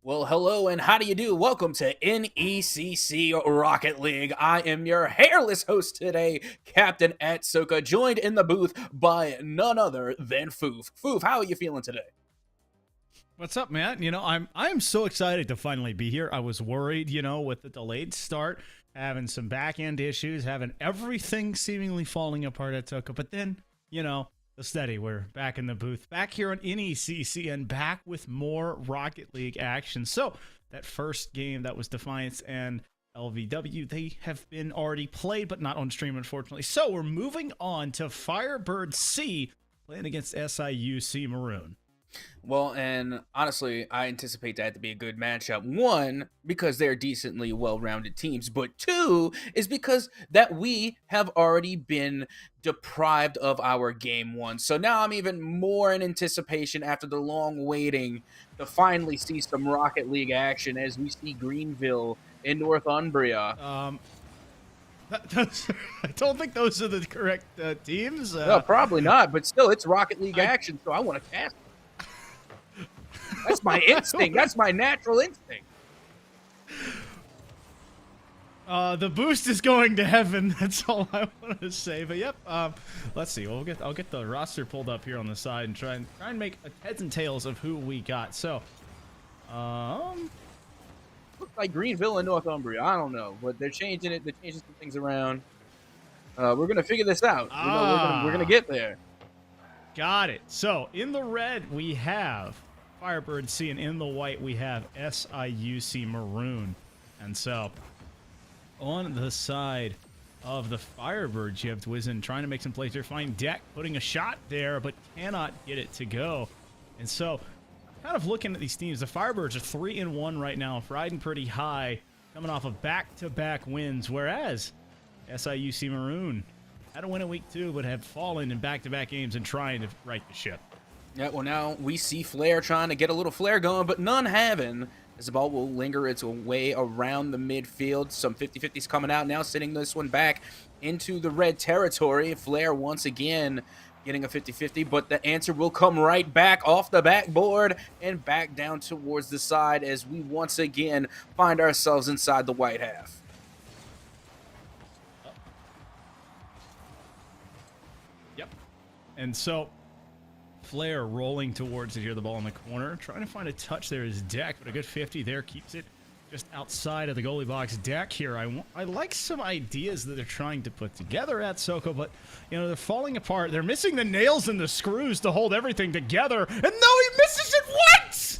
Well, hello and how do you do? Welcome to NECC Rocket League. I am your hairless host today, Captain Atsuka, joined in the booth by none other than Foof. Foof, how are you feeling today? What's up, man? I'm so excited to finally be here. I was worried, with the delayed start, having some back end issues, having everything seemingly falling apart at Toka. But then, the steady. We're back in the booth, back here on NECC, and back with more Rocket League action. So that first game that was Defiance and LVW, they have been already played, but not on stream, unfortunately. So we're moving on to Firebird C playing against SIUC Maroon. Well, and honestly, I anticipate that to be a good matchup. One, because they're decently well-rounded teams, but two is because that we have already been deprived of our game one. So now I'm even more in anticipation after the long waiting to finally see some Rocket League action as we see Greenville in Northumbria. I don't think those are the correct teams. No, probably not, but still, it's Rocket League action, so I want to cast it. That's my instinct. That's my natural instinct. The boost is going to heaven. That's all I want to say. But yep. Let's see. I'll get the roster pulled up here on the side and try and make a heads and tails of who we got. So, looks like Greenville and Northumbria. I don't know, but they're changing it. They're changing some things around. We're gonna figure this out. We're gonna get there. Got it. So in the red we have Firebird C, and in the white we have SIUC Maroon. And so on the side of the Firebirds, you have Dwizen trying to make some plays. They're finding Deck putting a shot there, but cannot get it to go. And so kind of looking at these teams, the Firebirds are 3-1 right now, riding pretty high, coming off of back-to-back wins, whereas SIUC Maroon had a win in week 2, but have fallen in back-to-back games and trying to right the ship. Yeah, well, now we see Flair trying to get a little flare going, but none having, as the ball will linger its way around the midfield. Some 50-50s coming out now, sending this one back into the red territory. Flair once again getting a 50-50, but the answer will come right back off the backboard and back down towards the side as we once again find ourselves inside the white half. And so Flair rolling towards it here, the ball in the corner, trying to find a touch there is Deck, but a good 50 there keeps it just outside of the goalie box. Deck here, I like some ideas that they're trying to put together at Soko, but they're falling apart. They're missing the nails and the screws to hold everything together, and no, he misses it once.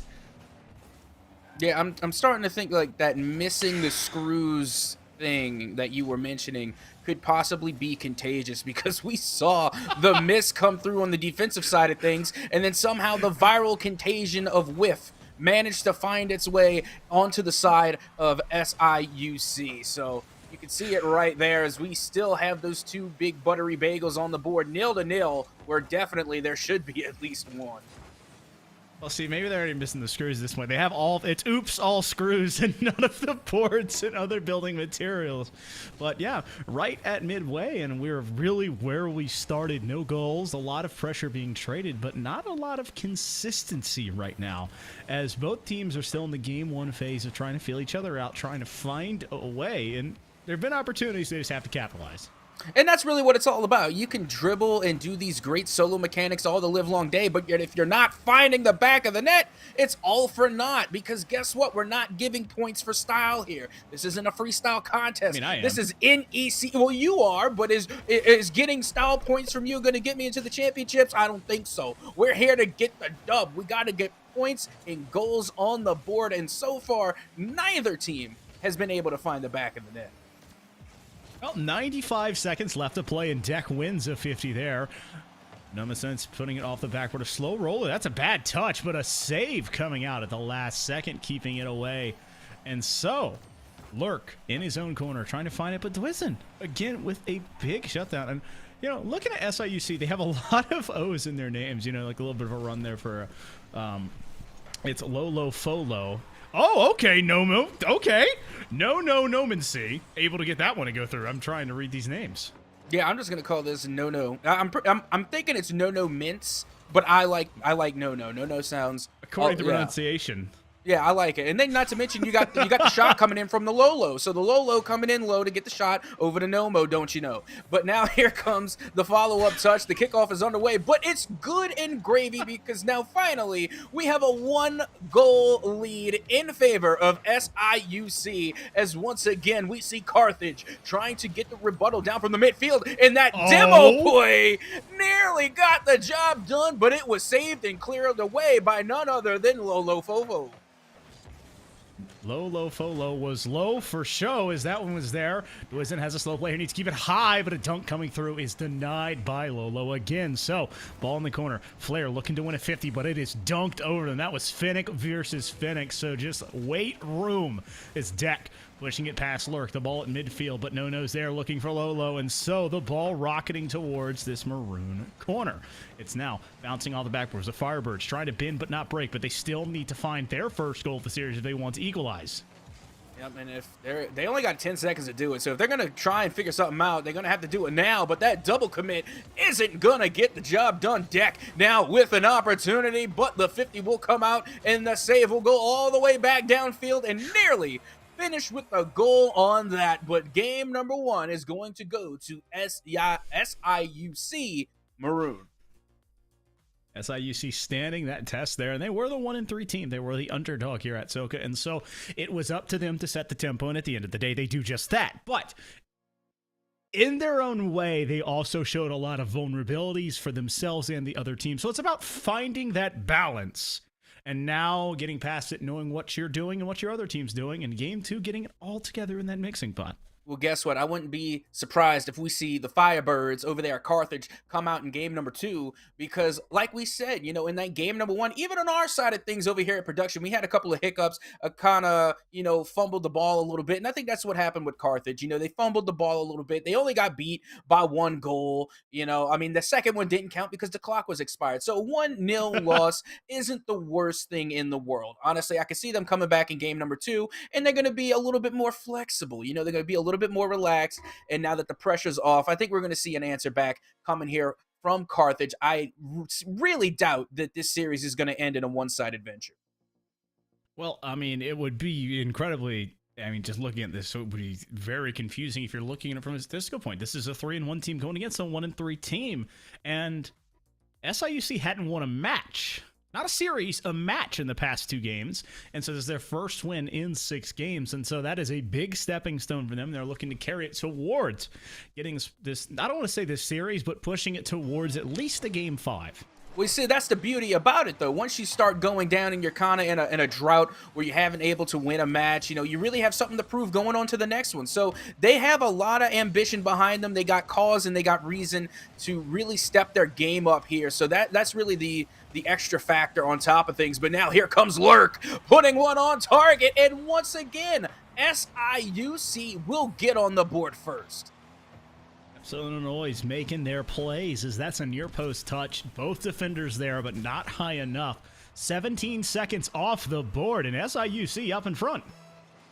Yeah, I'm starting to think like that missing the screws thing that you were mentioning could possibly be contagious, because we saw the miss come through on the defensive side of things, and then somehow the viral contagion of whiff managed to find its way onto the side of SIUC. So you can see it right there as we still have those two big buttery bagels on the board, 0-0, where definitely there should be at least one. Well, see, maybe they're already missing the screws this way. They have it's all screws and none of the boards and other building materials. But yeah, right at midway, and we're really where we started. No goals, a lot of pressure being traded, but not a lot of consistency right now, as both teams are still in the game one phase of trying to feel each other out, trying to find a way, and there have been opportunities, they just have to capitalize. And that's really what it's all about. You can dribble and do these great solo mechanics all the livelong day, but yet if you're not finding the back of the net, it's all for naught, because guess what? We're not giving points for style here. This isn't a freestyle contest. I am. This is NEC. Well, you are, but is getting style points from you going to get me into the championships? I don't think so. We're here to get the dub. We got to get points and goals on the board, and so far, neither team has been able to find the back of the net. Well, 95 seconds left to play, and Deck wins a 50 there. Numasense putting it off the backboard. A slow roller. That's a bad touch, but a save coming out at the last second, keeping it away. And so, Lurk in his own corner, trying to find it, but Dwizen, again, with a big shutdown. And, looking at SIUC, they have a lot of O's in their names, like a little bit of a run there for, it's Lolo Folo. Oh, okay, Nomo. Okay. Nomancy. Able to get that one to go through. I'm trying to read these names. Yeah, I'm just gonna call this No. I'm thinking it's No Mince, but I like No. No sounds according to pronunciation. Yeah, I like it. And then not to mention you got the shot coming in from the Lolo. So the Lolo coming in low to get the shot over to Nomo, don't you know? But now here comes the follow-up touch. The kickoff is underway, but it's good and gravy because now finally we have a 1-goal lead in favor of SIUC as once again we see Carthage trying to get the rebuttal down from the midfield, and that demo play nearly got the job done, but it was saved and cleared away by none other than Lolo Fovo. Lolo Folo was low for show as that one was there. Dwizen has a slow play here, needs to keep it high, but a dunk coming through is denied by Lolo again. So, ball in the corner. Flair looking to win a 50, but it is dunked over them. That was Finnick versus Finnick, so just wait room. It's Deck pushing it past Lurk. The ball at midfield, but No-No's there looking for Lolo, and so the ball rocketing towards this maroon corner. It's now bouncing off the backboards. The Firebirds trying to bend but not break, but they still need to find their first goal of the series if they want to equalize. Yep, and if they only got 10 seconds to do it, so if they're going to try and figure something out, they're going to have to do it now, but that double commit isn't going to get the job done. Deck now with an opportunity, but the 50 will come out, and the save will go all the way back downfield and nearly finish with a goal on that. But game number 1 is going to go to SIUC Maroon. SIUC standing that test there, and they were the 1-3 team. They were the underdog here at Soka, and so it was up to them to set the tempo, and at the end of the day, they do just that. But in their own way, they also showed a lot of vulnerabilities for themselves and the other team. So it's about finding that balance, and now getting past it, knowing what you're doing and what your other team's doing, and game 2, getting it all together in that mixing pot. Well, guess what? I wouldn't be surprised if we see the Firebirds over there at Carthage come out in game number 2 because, like we said, you know, in that game number 1, even on our side of things over here at production, we had a couple of hiccups, kind of, you know, fumbled the ball a little bit, and I think that's what happened with Carthage. You know, they fumbled the ball a little bit. They only got beat by 1 goal. You know, I mean, the second one didn't count because the clock was expired. So 1-0 loss isn't the worst thing in the world. Honestly, I can see them coming back in game number 2, and they're going to be a little bit more flexible. You know, they're going to be a little bit more relaxed, and now that the pressure's off, I think we're going to see an answer back coming here from Carthage. I really doubt that this series is going to end in a one-sided venture. Well, I mean, it would be incredibly, I mean, just looking at this, so it would be very confusing if you're looking at it from a statistical point. This is a 3-1 team going against a 1-3 team, and SIUC hadn't won a match. Not a series, a match in the past 2 games. And so this is their first win in 6 games. And so that is a big stepping stone for them. They're looking to carry it towards getting this, I don't want to say this series, but pushing it towards at least a game 5. Well, you see, that's the beauty about it, though. Once you start going down and you're kind of in a drought where you haven't able to win a match, you know, you really have something to prove going on to the next one. So they have a lot of ambition behind them. They got cause and they got reason to really step their game up here. So that's really the extra factor on top of things. But now here comes Lurk putting one on target. And once again, SIUC will get on the board first. Southern Illinois making their plays as that's a near post touch. Both defenders there, but not high enough. 17 seconds off the board, and SIUC up in front.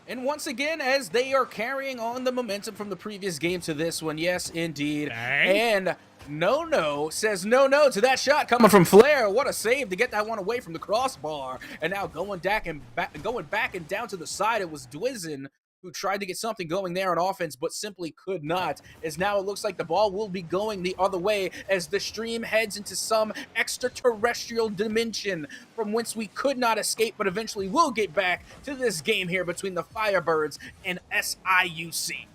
And once again, as they are carrying on the momentum from the previous game to this one, yes, indeed. And No says no to that shot coming from Flair. What a save to get that one away from the crossbar. And now going back and down to the side, it was Dwizen who tried to get something going there on offense, but simply could not, as now it looks like the ball will be going the other way as the stream heads into some extraterrestrial dimension from whence we could not escape, but eventually will get back to this game here between the Firebirds and SIUC.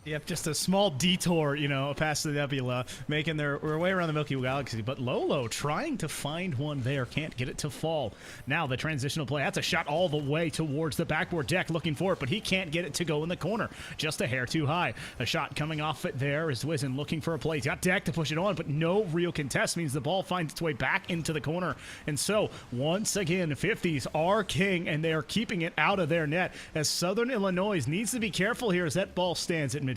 Yep, just a small detour, you know, past the nebula, making their way around the Milky Way galaxy. But Lolo trying to find one there, can't get it to fall. Now the transitional play, that's a shot all the way towards the backboard. Deck looking for it, but he can't get it to go in the corner. Just a hair too high. A shot coming off it there is Wizen looking for a play. He's got Deck to push it on, but no real contest means the ball finds its way back into the corner. And so, once again, 50s are king, and they are keeping it out of their net as Southern Illinois needs to be careful here as that ball stands at midfield.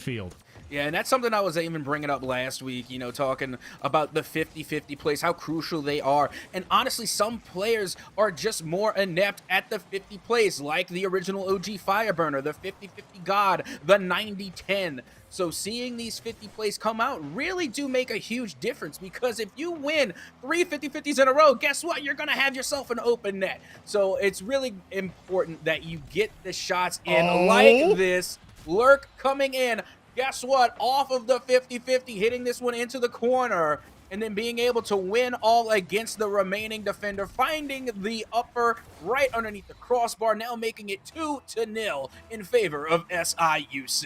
Yeah, and that's something I was even bringing up last week, you know, talking about the 50-50 plays, how crucial they are. And honestly, some players are just more inept at the 50 plays, like the original OG Fireburner, the 50-50 God, the 90-10. So seeing these 50 plays come out really do make a huge difference, because if you win 3 50-50s in a row, guess what? You're going to have yourself an open net. So it's really important that you get the shots in like Oh! this. Lurk coming in. Guess what? Off of the 50-50, hitting this one into the corner, and then being able to win all against the remaining defender, finding the upper right underneath the crossbar, now making it 2-0 in favor of SIUC.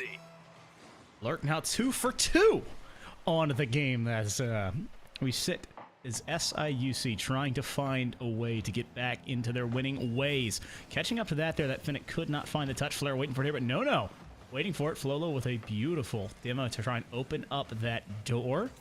Lurk now 2 for 2 on the game as we sit as SIUC trying to find a way to get back into their winning ways. Catching up to that there, that Finnick could not find the touch flare, waiting for it here, but no. Waiting for it, Flolo with a beautiful demo to try and open up that door.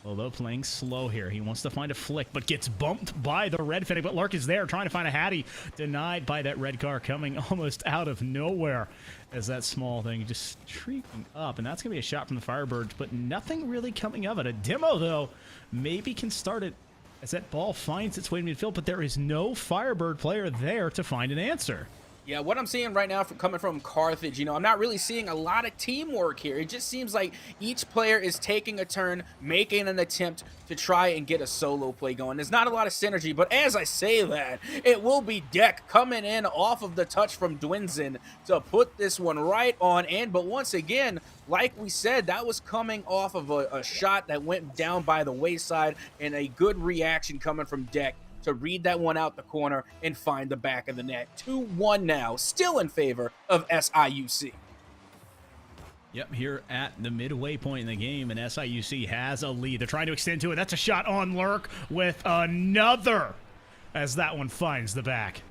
Although playing slow here. He wants to find a flick, but gets bumped by the red Finnick. But Lurk is there trying to find a Hattie. Denied by that red car coming almost out of nowhere as that small thing just streaking up. And that's going to be a shot from the Firebirds, but nothing really coming of it. A demo, though, maybe can start it as that ball finds its way to midfield, but there is no Firebird player there to find an answer. Yeah, what I'm seeing right now coming from Carthage, you know, I'm not really seeing a lot of teamwork here. It just seems like each player is taking a turn, making an attempt to try and get a solo play going. There's not a lot of synergy, but as I say that, it will be Deck coming in off of the touch from Dwinzen to put this one right on in. But once again, like we said, that was coming off of a shot that went down by the wayside, and a good reaction coming from Deck to read that one out the corner and find the back of the net. 2-1 now, still in favor of SIUC. Yep, here at the midway point in the game, and SIUC has a lead. They're trying to extend to it. That's a shot on Lurk with another as that one finds the back.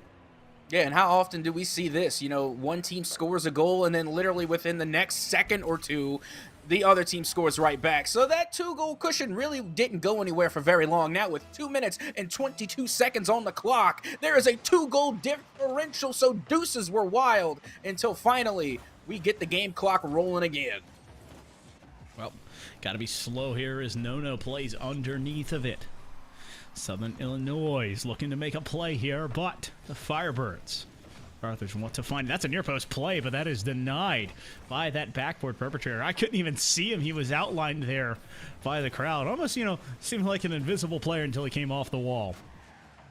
Yeah, and how often do we see this? You know, one team scores a goal, and then literally within the next second or two, the other team scores right back. So that 2-goal cushion really didn't go anywhere for very long. Now with 2 minutes and 22 seconds on the clock, there is a 2-goal differential, so deuces were wild until finally we get the game clock rolling again. Well, got to be slow here as No plays underneath of it. Southern Illinois looking to make a play here, but the Firebirds, Carthage want to find. That's a near post play, but that is denied by that backboard perpetrator. I couldn't even see him. He was outlined there by the crowd. Almost, you know, seemed like an invisible player until he came off the wall.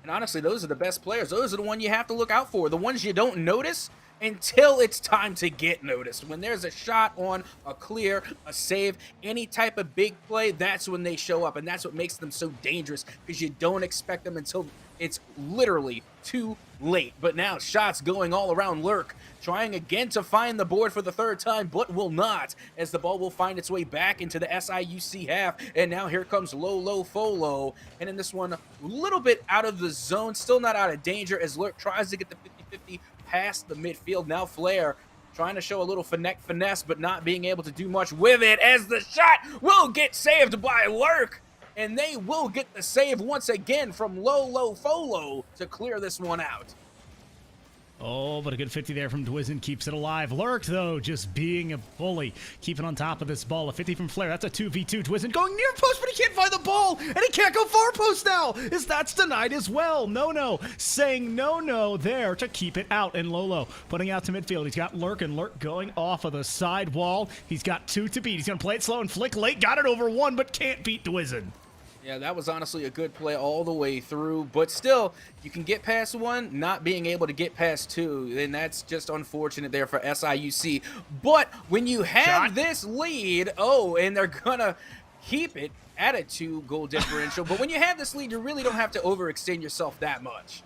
And honestly, those are the best players. Those are the ones you have to look out for. The ones you don't notice until it's time to get noticed. When there's a shot on, a clear, a save, any type of big play, that's when they show up. And that's what makes them so dangerous, because you don't expect them until it's literally too late. But now shots going all around Lurk, trying again to find the board for the third time, but will not, as the ball will find its way back into the SIUC half. And now here comes Lolo Folo, and in this one, a little bit out of the zone, still not out of danger, as Lurk tries to get the 50-50 past the midfield. Now Flair trying to show a little finesse, but not being able to do much with it, as the shot will get saved by Lurk. And they will get the save once again from Lolo Folo to clear this one out. Oh, but a good 50 there from Dwizen keeps it alive. Lurk, though, just being a bully, keeping on top of this ball. A 50 from Flair. That's a 2v2. Dwizen going near post, but he can't find the ball, and he can't go far post now, as that's denied as well. No saying no there to keep it out, and Lolo putting out to midfield. He's got Lurk, and Lurk going off of the side wall. He's got 2 to beat. He's going to play it slow and flick late. Got it over 1, but can't beat Dwizen. Yeah, that was honestly a good play all the way through, but still, you can get past 1, not being able to get past 2, and that's just unfortunate there for SIUC. But when you have this lead, and they're gonna keep it at a 2-goal differential, but when you have this lead, you really don't have to overextend yourself that much.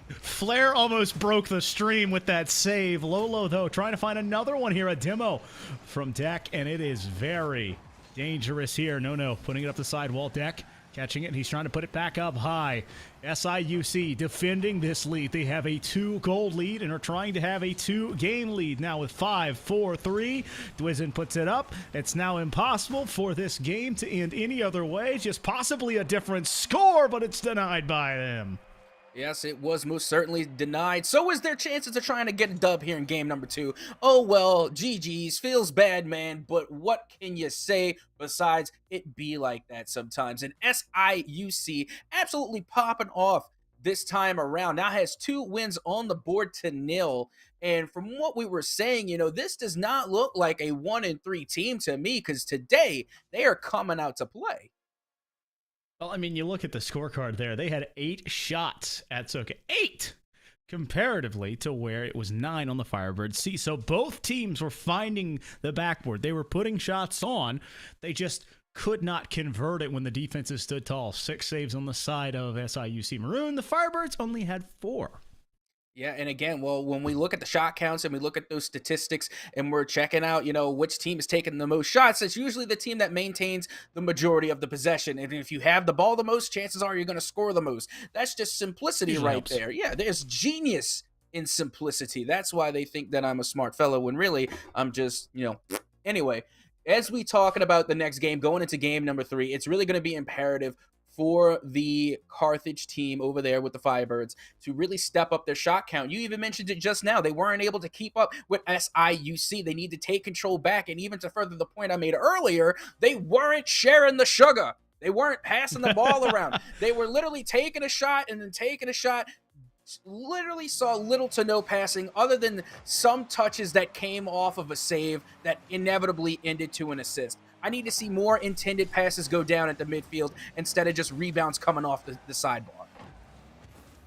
Flair almost broke the stream with that save. Lolo, though, trying to find another one here, a demo from Deck, and it is very dangerous here. No, putting it up the sidewall. Deck catching it, and he's trying to put it back up high. SIUC defending this lead. They have a 2-goal lead and are trying to have a 2-game lead now with 5-4-3. Dwizen puts it up. It's now impossible for this game to end any other way. Just possibly a different score, but it's denied by them. Yes, it was most certainly denied. So is their chances of trying to get a dub here in game number 2. Oh well, GG's, feels bad, man, but what can you say besides it be like that sometimes? And SIUC absolutely popping off this time around. Now has 2 wins on the board to nil. And from what we were saying, this does not look like a 1-3 team to me, because today they are coming out to play. Well, I mean, you look at the scorecard there. They had 8 shots at Soka. 8! Comparatively to where it was 9 on the Firebird C. So both teams were finding the backboard. They were putting shots on. They just could not convert it when the defenses stood tall. 6 saves on the side of SIUC Maroon. The Firebirds only had 4. Yeah, and again, well, when we look at the shot counts and we look at those statistics and we're checking out, which team is taking the most shots, it's usually the team that maintains the majority of the possession. And if you have the ball the most, chances are you're going to score the most. That's just simplicity Usually right helps. there. Yeah, there's genius in simplicity. That's why they think that I'm a smart fellow when really I'm just, Anyway, as we talking about the next game, going into game number 3, it's really going to be imperative for the Carthage team over there with the Firebirds to really step up their shot count. You even mentioned it just now. They weren't able to keep up with SIUC. They need to take control back. And even to further the point I made earlier, they weren't sharing the sugar. They weren't passing the ball around. They were literally taking a shot and then taking a shot. Literally saw little to no passing other than some touches that came off of a save that inevitably ended to an assist. I need to see more intended passes go down at the midfield instead of just rebounds coming off the sidebar.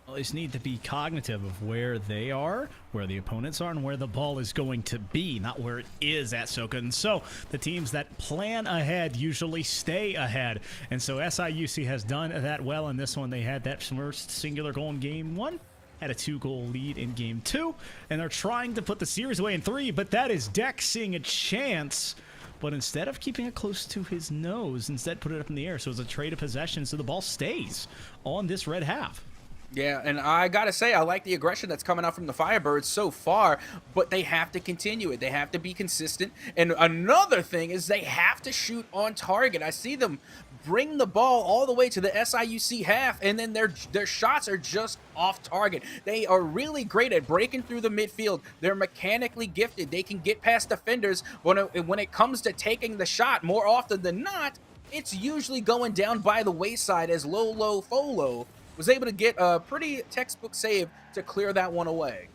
Well, they just need to be cognitive of where they are, where the opponents are, and where the ball is going to be, not where it is at Soka. And so the teams that plan ahead usually stay ahead. And so SIUC has done that well in this one. They had that first singular goal in game 1. Had a 2-goal lead in game 2. And they're trying to put the series away in 3, but that is Deck seeing a chance. But instead of keeping it close to his nose, instead put it up in the air. So it's a trade of possession, so the ball stays on this red half. Yeah, and I gotta say, I like the aggression that's coming out from the Firebirds so far, but they have to continue it. They have to be consistent. And another thing is they have to shoot on target. I see them bring the ball all the way to the SIUC half, and then their shots are just off target. They are really great at breaking through the midfield. They're mechanically gifted. They can get past defenders. When it comes to taking the shot, more often than not, it's usually going down by the wayside, as Lolo Folo was able to get a pretty textbook save to clear that one away.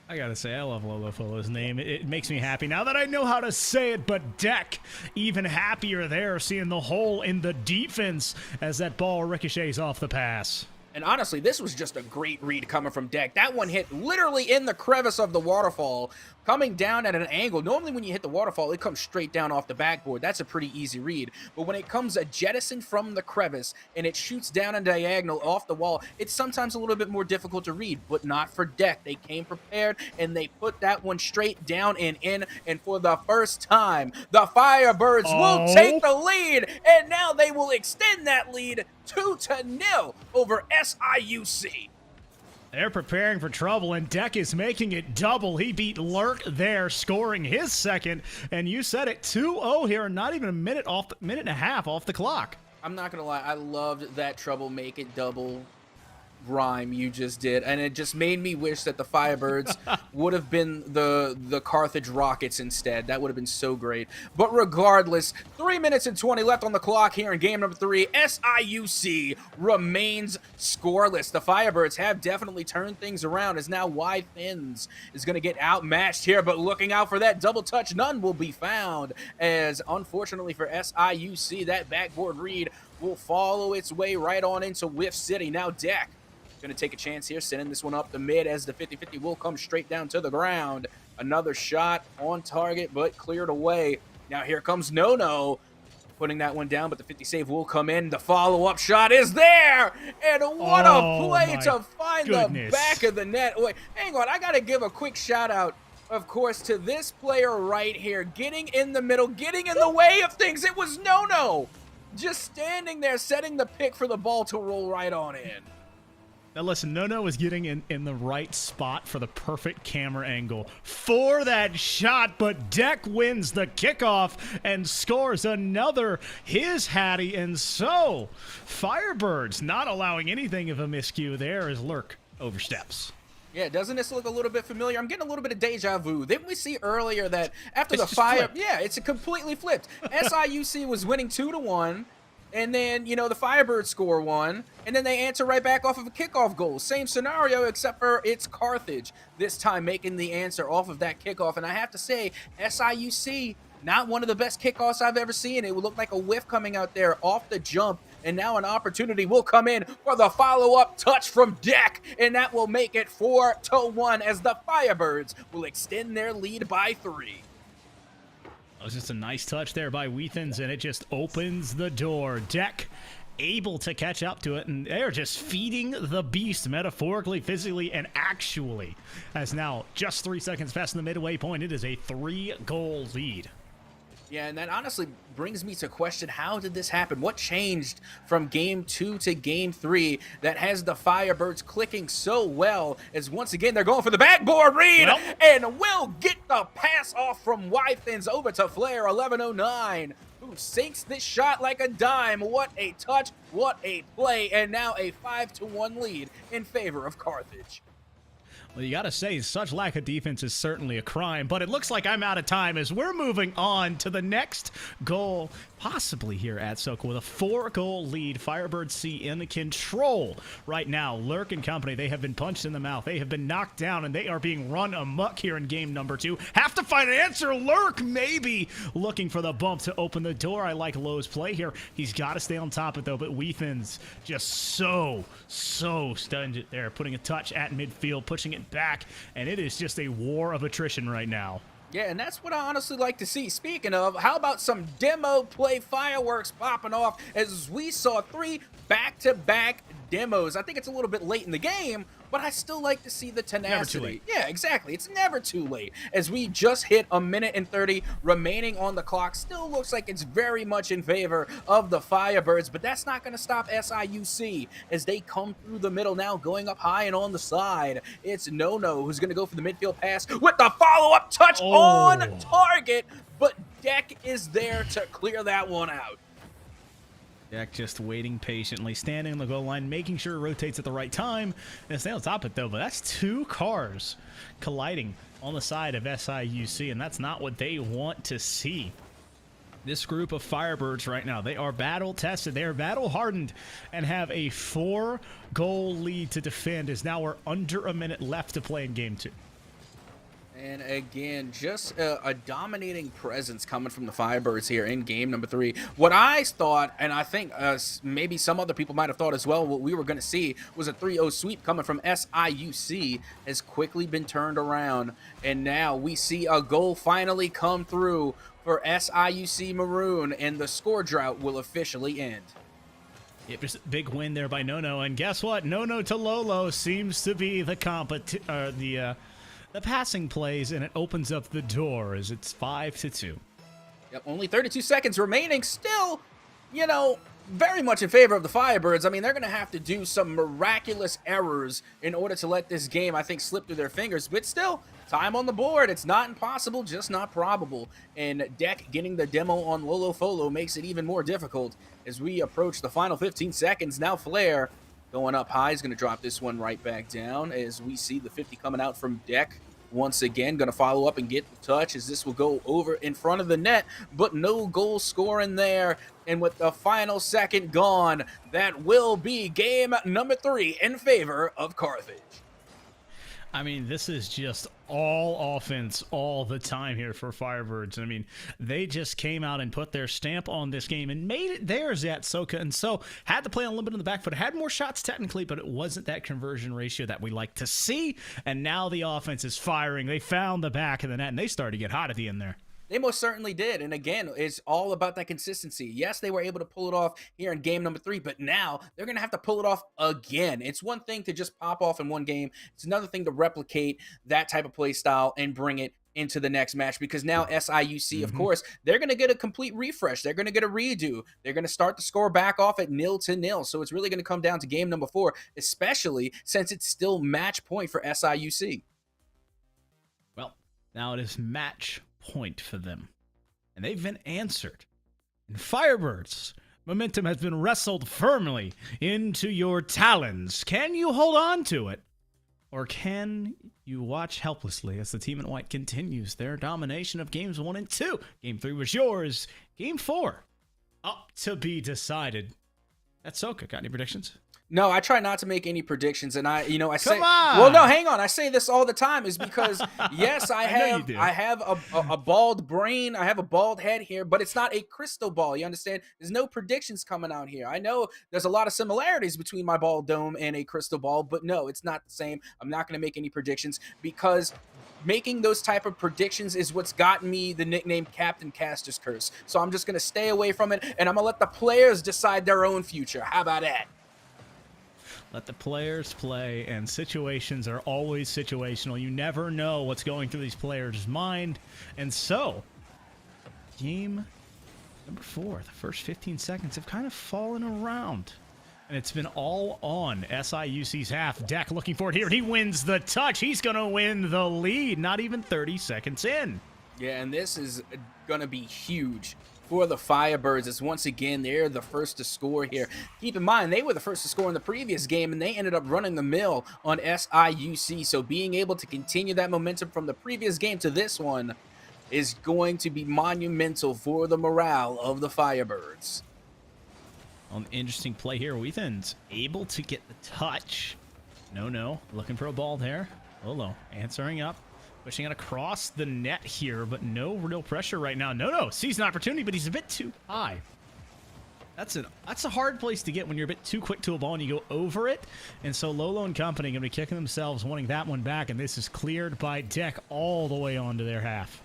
I gotta say, I love Lolo Folo's name. It makes me happy now that I know how to say it, but Deck, even happier there, seeing the hole in the defense as that ball ricochets off the pass. And honestly, this was just a great read coming from Deck. That one hit literally in the crevice of the waterfall, coming down at an angle. Normally when you hit the waterfall, it comes straight down off the backboard. That's a pretty easy read. But when it comes a jettison from the crevice and it shoots down a diagonal off the wall, it's sometimes a little bit more difficult to read, but not for Deck. They came prepared and they put that one straight down and in. And for the first time, the Firebirds will take the lead, and now they will extend that lead 2-0 over SIUC. They're preparing for trouble, and Deck is making it double. He beat Lurk there, scoring his second, and you said it, 2-0 here, not even a minute and a half off the clock. I'm not gonna lie, I loved that trouble make it double rhyme you just did, and it just made me wish that the Firebirds would have been the Carthage Rockets instead. That would have been so great. But regardless, 3 minutes and 20 left on the clock here in game number 3. SIUC remains scoreless. The Firebirds have definitely turned things around, as now Wide Thins is going to get outmatched here, but looking out for that double touch, none will be found, as unfortunately for SIUC, that backboard read will follow its way right on into Whiff City. Now Deck going to take a chance here, sending this one up the mid, as the 50-50 will come straight down to the ground. Another shot on target, but cleared away. Now here comes No-No, putting that one down, but the 50 save will come in. The follow-up shot is there, and what a play to find the back of the net. Wait, hang on, I got to give a quick shout-out, of course, to this player right here, getting in the middle, getting in the way of things. It was No-No, just standing there, setting the pick for the ball to roll right on in. Now listen, Nono is getting in the right spot for the perfect camera angle for that shot, but Deck wins the kickoff and scores another his Hattie, and so Firebirds not allowing anything of a miscue there as Lurk oversteps. Yeah, doesn't this look a little bit familiar? I'm getting a little bit of deja vu. Didn't we see earlier that after It's the just fire... flipped. Yeah, it's completely flipped. SIUC was winning 2-1, and then, you know, the Firebirds score one, and then they answer right back off of a kickoff goal. Same scenario, except for it's Carthage this time making the answer off of that kickoff. And I have to say, SIUC, not one of the best kickoffs I've ever seen. It would look like a whiff coming out there off the jump, and now an opportunity will come in for the follow-up touch from Deck, and that will make it 4-1 as the Firebirds will extend their lead by 3. It was just a nice touch there by Weathens, and it just opens the door. Deck able to catch up to it, and they're just feeding the beast metaphorically, physically, and actually. As now, just 3 seconds past the midway point, it is a 3-goal lead. Yeah, and that honestly brings me to question, how did this happen? What changed from game 2 to game 3 that has the Firebirds clicking so well, as once again they're going for the backboard read, and will get the pass off from Wythens over to Flair, 1109, who sinks this shot like a dime. What a touch, what a play, and now a 5-1 lead in favor of Carthage. Well, you gotta say, such lack of defense is certainly a crime, but it looks like I'm out of time as we're moving on to the next goal, possibly here at Soka, with a 4-goal lead. Firebird C in control right now. Lurk and company, they have been punched in the mouth. They have been knocked down, and they are being run amok here in game number 2. Have to find an answer. Lurk maybe looking for the bump to open the door. I like Lowe's play here. He's got to stay on top of it, though, but Weathens just so stunned there, putting a touch at midfield, pushing it back, and it is just a war of attrition right now. Yeah, and that's what I honestly like to see. Speaking of, how about some demo play fireworks popping off as we saw 3 back-to-back demos. I think it's a little bit late in the game, but I still like to see the tenacity. Never too late. Yeah, exactly. It's never too late. As we just hit 1:30 remaining on the clock, still looks like it's very much in favor of the Firebirds, but that's not going to stop SIUC as they come through the middle now, going up high and on the side. It's Nono who's going to go for the midfield pass with the follow-up touch on target, but Deck is there to clear that one out. Deck just waiting patiently, standing on the goal line, making sure it rotates at the right time, and stay on top of it, though. But that's 2 cars colliding on the side of SIUC, and that's not what they want to see. This group of Firebirds right now, they are battle-tested, they are battle-hardened, and have a 4-goal lead to defend, as now we're under a minute left to play in game 2. And again, just a dominating presence coming from the Firebirds here in game number 3. What I thought, and I think maybe some other people might have thought as well, what we were going to see was a 3-0 sweep coming from SIUC, has quickly been turned around. And now we see a goal finally come through for SIUC Maroon, and the score drought will officially end. Yep, just a big win there by Nono. And guess what? Nono to Lolo seems to be the the passing plays, and it opens up the door as it's 5-2. Yep, only 32 seconds remaining. Still, you know, very much in favor of the Firebirds. I mean, they're going to have to do some miraculous errors in order to let this game, I think, slip through their fingers. But still, time on the board. It's not impossible, just not probable. And Deck getting the demo on Lolo Folo makes it even more difficult as we approach the final 15 seconds. Now Flair going up high is going to drop this one right back down as we see the 50 coming out from Deck. Once again, going to follow up and get the touch as this will go over in front of the net, but no goal scoring there. And with the final second gone, that will be game number 3 in favor of Carthage. I mean, this is just all offense all the time here for Firebirds. I mean, they just came out and put their stamp on this game and made it theirs at Soka. And so had to play on a little bit on the back foot. Had more shots technically, but it wasn't that conversion ratio that we like to see. And now the offense is firing. They found the back of the net, and they started to get hot at the end there. They most certainly did. And again, it's all about that consistency. Yes, they were able to pull it off here in game number 3, but now they're going to have to pull it off again. It's one thing to just pop off in one game. It's another thing to replicate that type of play style and bring it into the next match, because now SIUC, of course, they're going to get a complete refresh. They're going to get a redo. They're going to start the score back off at 0-0. So it's really going to come down to game number 4, especially since it's still match point for SIUC. Well, now it is match point for them, and they've been answered. And Firebirds, momentum has been wrestled firmly into your talons. Can you hold on to it? Or can you watch helplessly as the team in white continues their domination of games 1 and 2? Game 3 was yours. Game 4, up to be decided. That's Soka. Got any predictions? No, I try not to make any predictions, and I say, Come on! well, no, hang on. I say this all the time is because, yes, I I have a bald brain. I have a bald head here, but it's not a crystal ball. You understand? There's no predictions coming out here. I know there's a lot of similarities between my bald dome and a crystal ball, but no, it's not the same. I'm not going to make any predictions because making those type of predictions is what's gotten me the nickname Captain Caster's Curse. So I'm just going to stay away from it, and I'm going to let the players decide their own future. How about that? Let the players play, and situations are always situational. You never know what's going through these players' mind. And so, game number 4, the first 15 seconds have kind of fallen around. And it's been all on SIUC's half. Deck looking for it here. He wins the touch. He's going to win the lead. Not even 30 seconds in. Yeah, and this is going to be huge for the Firebirds, as once again they're the first to score here. Keep in mind, they were the first to score in the previous game, and they ended up running the mill on SIUC. So being able to continue that momentum from the previous game to this one is going to be monumental for the morale of the Firebirds. An interesting play here. Weethan's able to get the touch. No, looking for a ball there. Lolo answering up. Pushing it across the net here, but no real pressure right now. No, sees an opportunity, but he's a bit too high. That's a hard place to get when you're a bit too quick to a ball and you go over it. And so Lolo and company going to be kicking themselves, wanting that one back, and this is cleared by Deck all the way onto their half.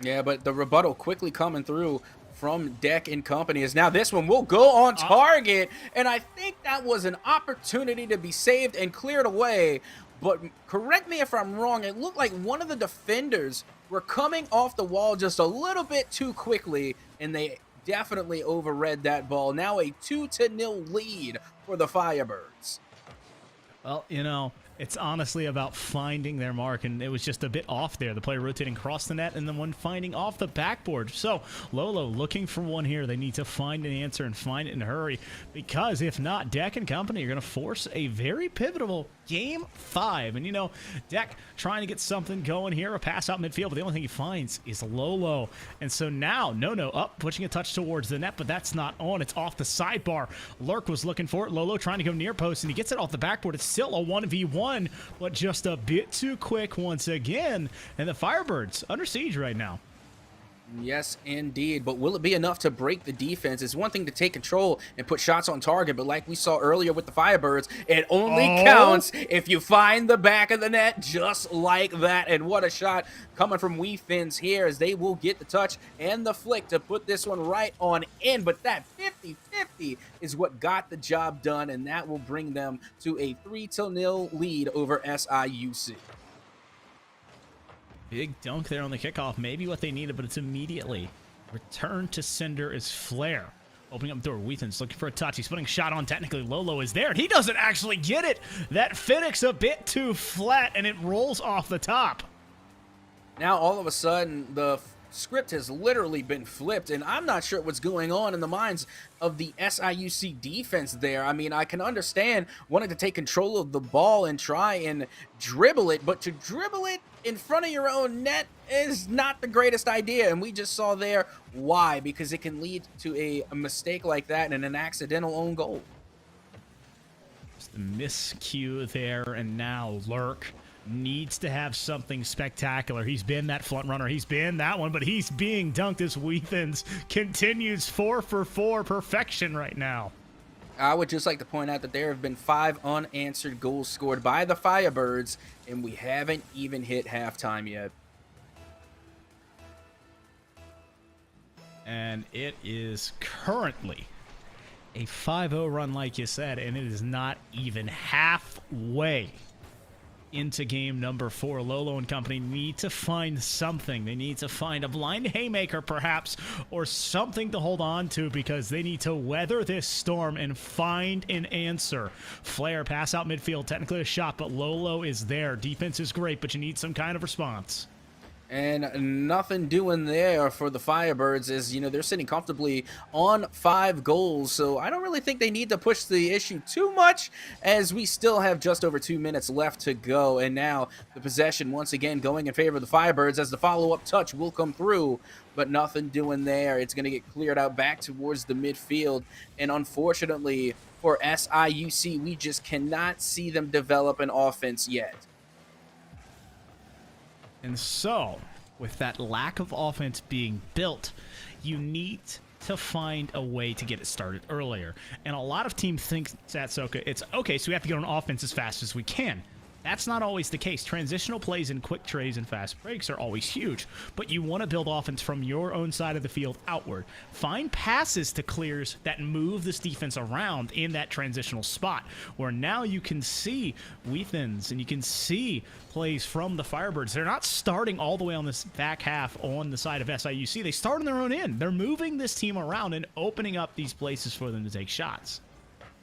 Yeah, but the rebuttal quickly coming through from Deck and company is now this one will go on target, and I think that was an opportunity to be saved and cleared away. But correct me if I'm wrong, it looked like one of the defenders were coming off the wall just a little bit too quickly, and they definitely overread that ball. Now a 2-0 lead for the Firebirds. Well, it's honestly about finding their mark, and it was just a bit off there. The player rotating across the net and then one finding off the backboard. So Lolo looking for one here. They need to find an answer and find it in a hurry, because if not, Deck and company are going to force a very pivotal game 5. And, Deck trying to get something going here, a pass out midfield, but the only thing he finds is Lolo. And so now, no, up, pushing a touch towards the net, but that's not on. It's off the sidebar. Lurk was looking for it. Lolo trying to go near post, and he gets it off the backboard. It's still a 1v1, but just a bit too quick once again. And the Firebirds under siege right now. Yes, indeed. But will it be enough to break the defense? It's one thing to take control and put shots on target, but like we saw earlier with the Firebirds, it only counts if you find the back of the net just like that. And what a shot coming from Weefins here, as they will get the touch and the flick to put this one right on in. But that 50-50 is what got the job done, and that will bring them to a 3-0 lead over SIUC. Big dunk there on the kickoff. Maybe what they needed, but it's immediately. Return to sender is Flair. Opening up the door. Weethan's looking for a touch. He's putting a shot on. Technically, Lolo is there, and he doesn't actually get it. That Phoenix a bit too flat, and it rolls off the top. Now, all of a sudden, the script has literally been flipped, and I'm not sure what's going on in the minds of the SIUC defense there. I mean, I can understand wanting to take control of the ball and try and dribble it, but to dribble it in front of your own net is not the greatest idea, and we just saw there why, because it can lead to a mistake like that and an accidental own goal. Just a miscue there, and now Lurk needs to have something spectacular. He's been that front runner. He's been that one, but he's being dunked as Weethans continues 4 for 4 perfection right now. I would just like to point out that there have been 5 unanswered goals scored by the Firebirds, and we haven't even hit halftime yet. And it is currently a 5-0 run, like you said, and it is not even halfway into game number 4. Lolo and company need to find something. They need to find a blind haymaker, perhaps, or something to hold on to, because they need to weather this storm and find an answer. Flare, pass out midfield, technically a shot, but Lolo is there. Defense is great, but you need some kind of response. And nothing doing there for the Firebirds is, they're sitting comfortably on 5 goals. So I don't really think they need to push the issue too much, as we still have just over 2 minutes left to go. And now the possession once again going in favor of the Firebirds, as the follow-up touch will come through, but nothing doing there. It's going to get cleared out back towards the midfield. And unfortunately for SIUC, we just cannot see them develop an offense yet. And so, with that lack of offense being built, you need to find a way to get it started earlier. And a lot of teams think, Satsuka, it's okay, so we have to get on offense as fast as we can. That's not always the case. Transitional plays and quick trades and fast breaks are always huge, but you want to build offense from your own side of the field outward. Find passes to clears that move this defense around in that transitional spot, where now you can see weapons and you can see plays from the Firebirds. They're not starting all the way on this back half on the side of SIUC. They start on their own end. They're moving this team around and opening up these places for them to take shots.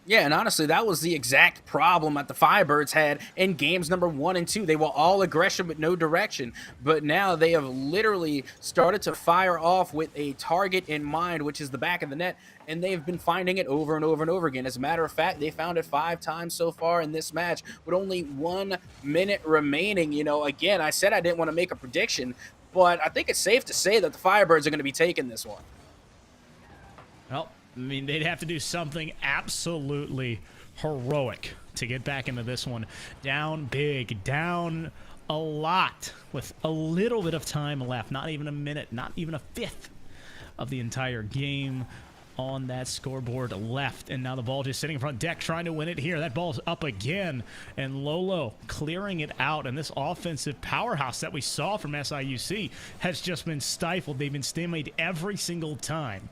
Yeah, and honestly, that was the exact problem that the Firebirds had in games number 1 and 2. They were all aggression with no direction, but now they have literally started to fire off with a target in mind, which is the back of the net, and they've been finding it over and over and over again. As a matter of fact, they found it 5 times so far in this match with only 1 minute remaining. Again, I said I didn't want to make a prediction, but I think it's safe to say that the Firebirds are going to be taking this one. Well, I mean, they'd have to do something absolutely heroic to get back into this one. Down big, down a lot, with a little bit of time left. Not even a minute, not even a fifth of the entire game on that scoreboard left. And now the ball just sitting in front deck, trying to win it here. That ball's up again, and Lolo clearing it out. And this offensive powerhouse that we saw from SIUC has just been stifled. They've been stymied every single time.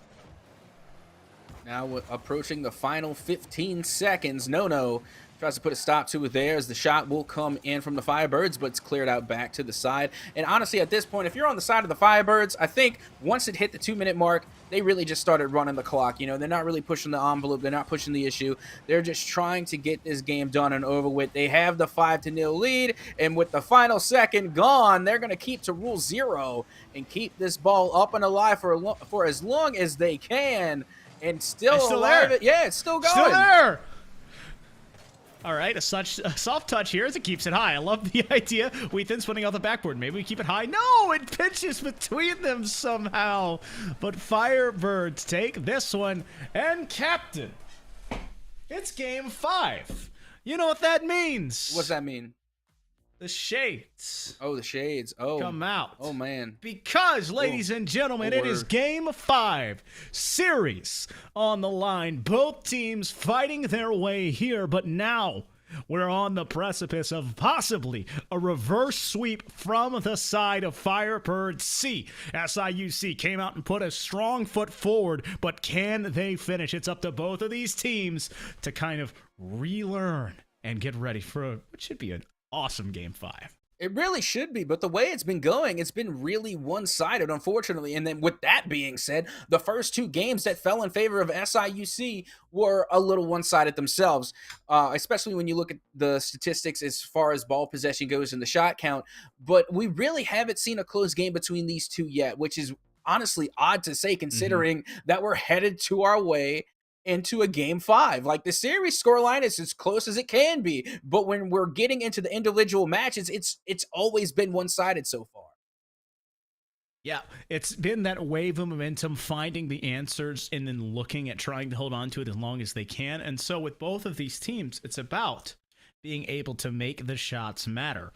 Now approaching the final 15 seconds. No tries to put a stop to it there, as the shot will come in from the Firebirds, but it's cleared out back to the side. And honestly, at this point, if you're on the side of the Firebirds, I think once it hit the 2-minute mark, they really just started running the clock. They're not really pushing the envelope. They're not pushing the issue. They're just trying to get this game done and over with. They have the 5-0 lead, and with the final second gone, they're going to keep to rule 0 and keep this ball up and alive for as long as they can. And still alive. There. Yeah, it's still going. Still there. All right, a soft touch here as it keeps it high. I love the idea. Weathen's putting out the backboard. Maybe we keep it high. No, it pinches between them somehow. But Firebirds take this one. And captain, it's game 5. You know what that means? What's that mean? The shades. Oh, the shades. Oh. Come out. Oh, man. Because, ladies and gentlemen, it is game 5. Series on the line. Both teams fighting their way here, but now we're on the precipice of possibly a reverse sweep from the side of Firebird C. SIUC came out and put a strong foot forward, but can they finish? It's up to both of these teams to kind of relearn and get ready for what should be an awesome game 5. It really should be, but the way it's been going, it's been really one-sided, unfortunately. And then with that being said, the first 2 games that fell in favor of SIUC were a little one-sided themselves, especially when you look at the statistics as far as ball possession goes and the shot count. But we really haven't seen a close game between these 2 yet, which is honestly odd to say, considering that we're headed to our way into a game 5. Like, the series scoreline is as close as it can be, but when we're getting into the individual matches, it's always been one-sided so far. Yeah, it's been that wave of momentum, finding the answers and then looking at trying to hold on to it as long as they can. And so with both of these teams, it's about being able to make the shots matter.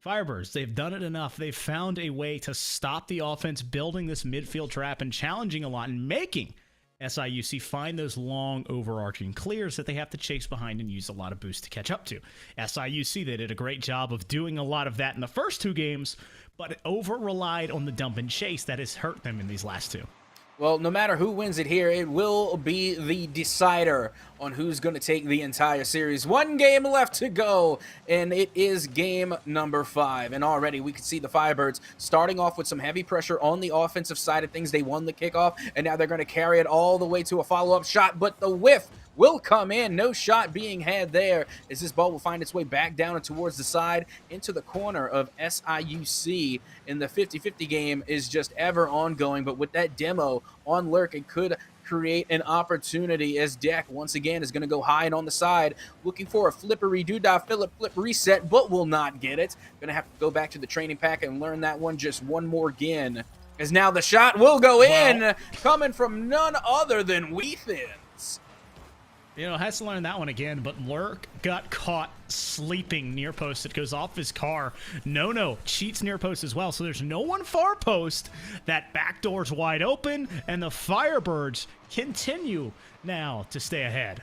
Firebirds, they've done it enough. They've found a way to stop the offense, building this midfield trap and challenging a lot and making SIUC find those long overarching clears that they have to chase behind and use a lot of boost to catch up to. SIUC, they did a great job of doing a lot of that in the first 2 games, but over-relied on the dump and chase that has hurt them in these last 2. Well, no matter who wins it here, it will be the decider on who's going to take the entire series. One game left to go, and it is game number 5. And already we can see the Firebirds starting off with some heavy pressure on the offensive side of things. They won the kickoff, and now they're going to carry it all the way to a follow-up shot, but the whiff will come in. No shot being had there as this ball will find its way back down and towards the side into the corner of SIUC. And the 50-50 game is just ever ongoing, but with that demo on Lurk, it could create an opportunity as Deck once again is going to go high and on the side, looking for a flippery doodah flip reset, but will not get it. Going to have to go back to the training pack and learn that one just one more again, as now the shot will go in, coming from none other than Weathins. You know, has to learn that one again, but Lurk got caught sleeping near post. It goes off his car. No cheats near post as well, so there's no one far post. That back door's wide open, and the Firebirds continue now to stay ahead.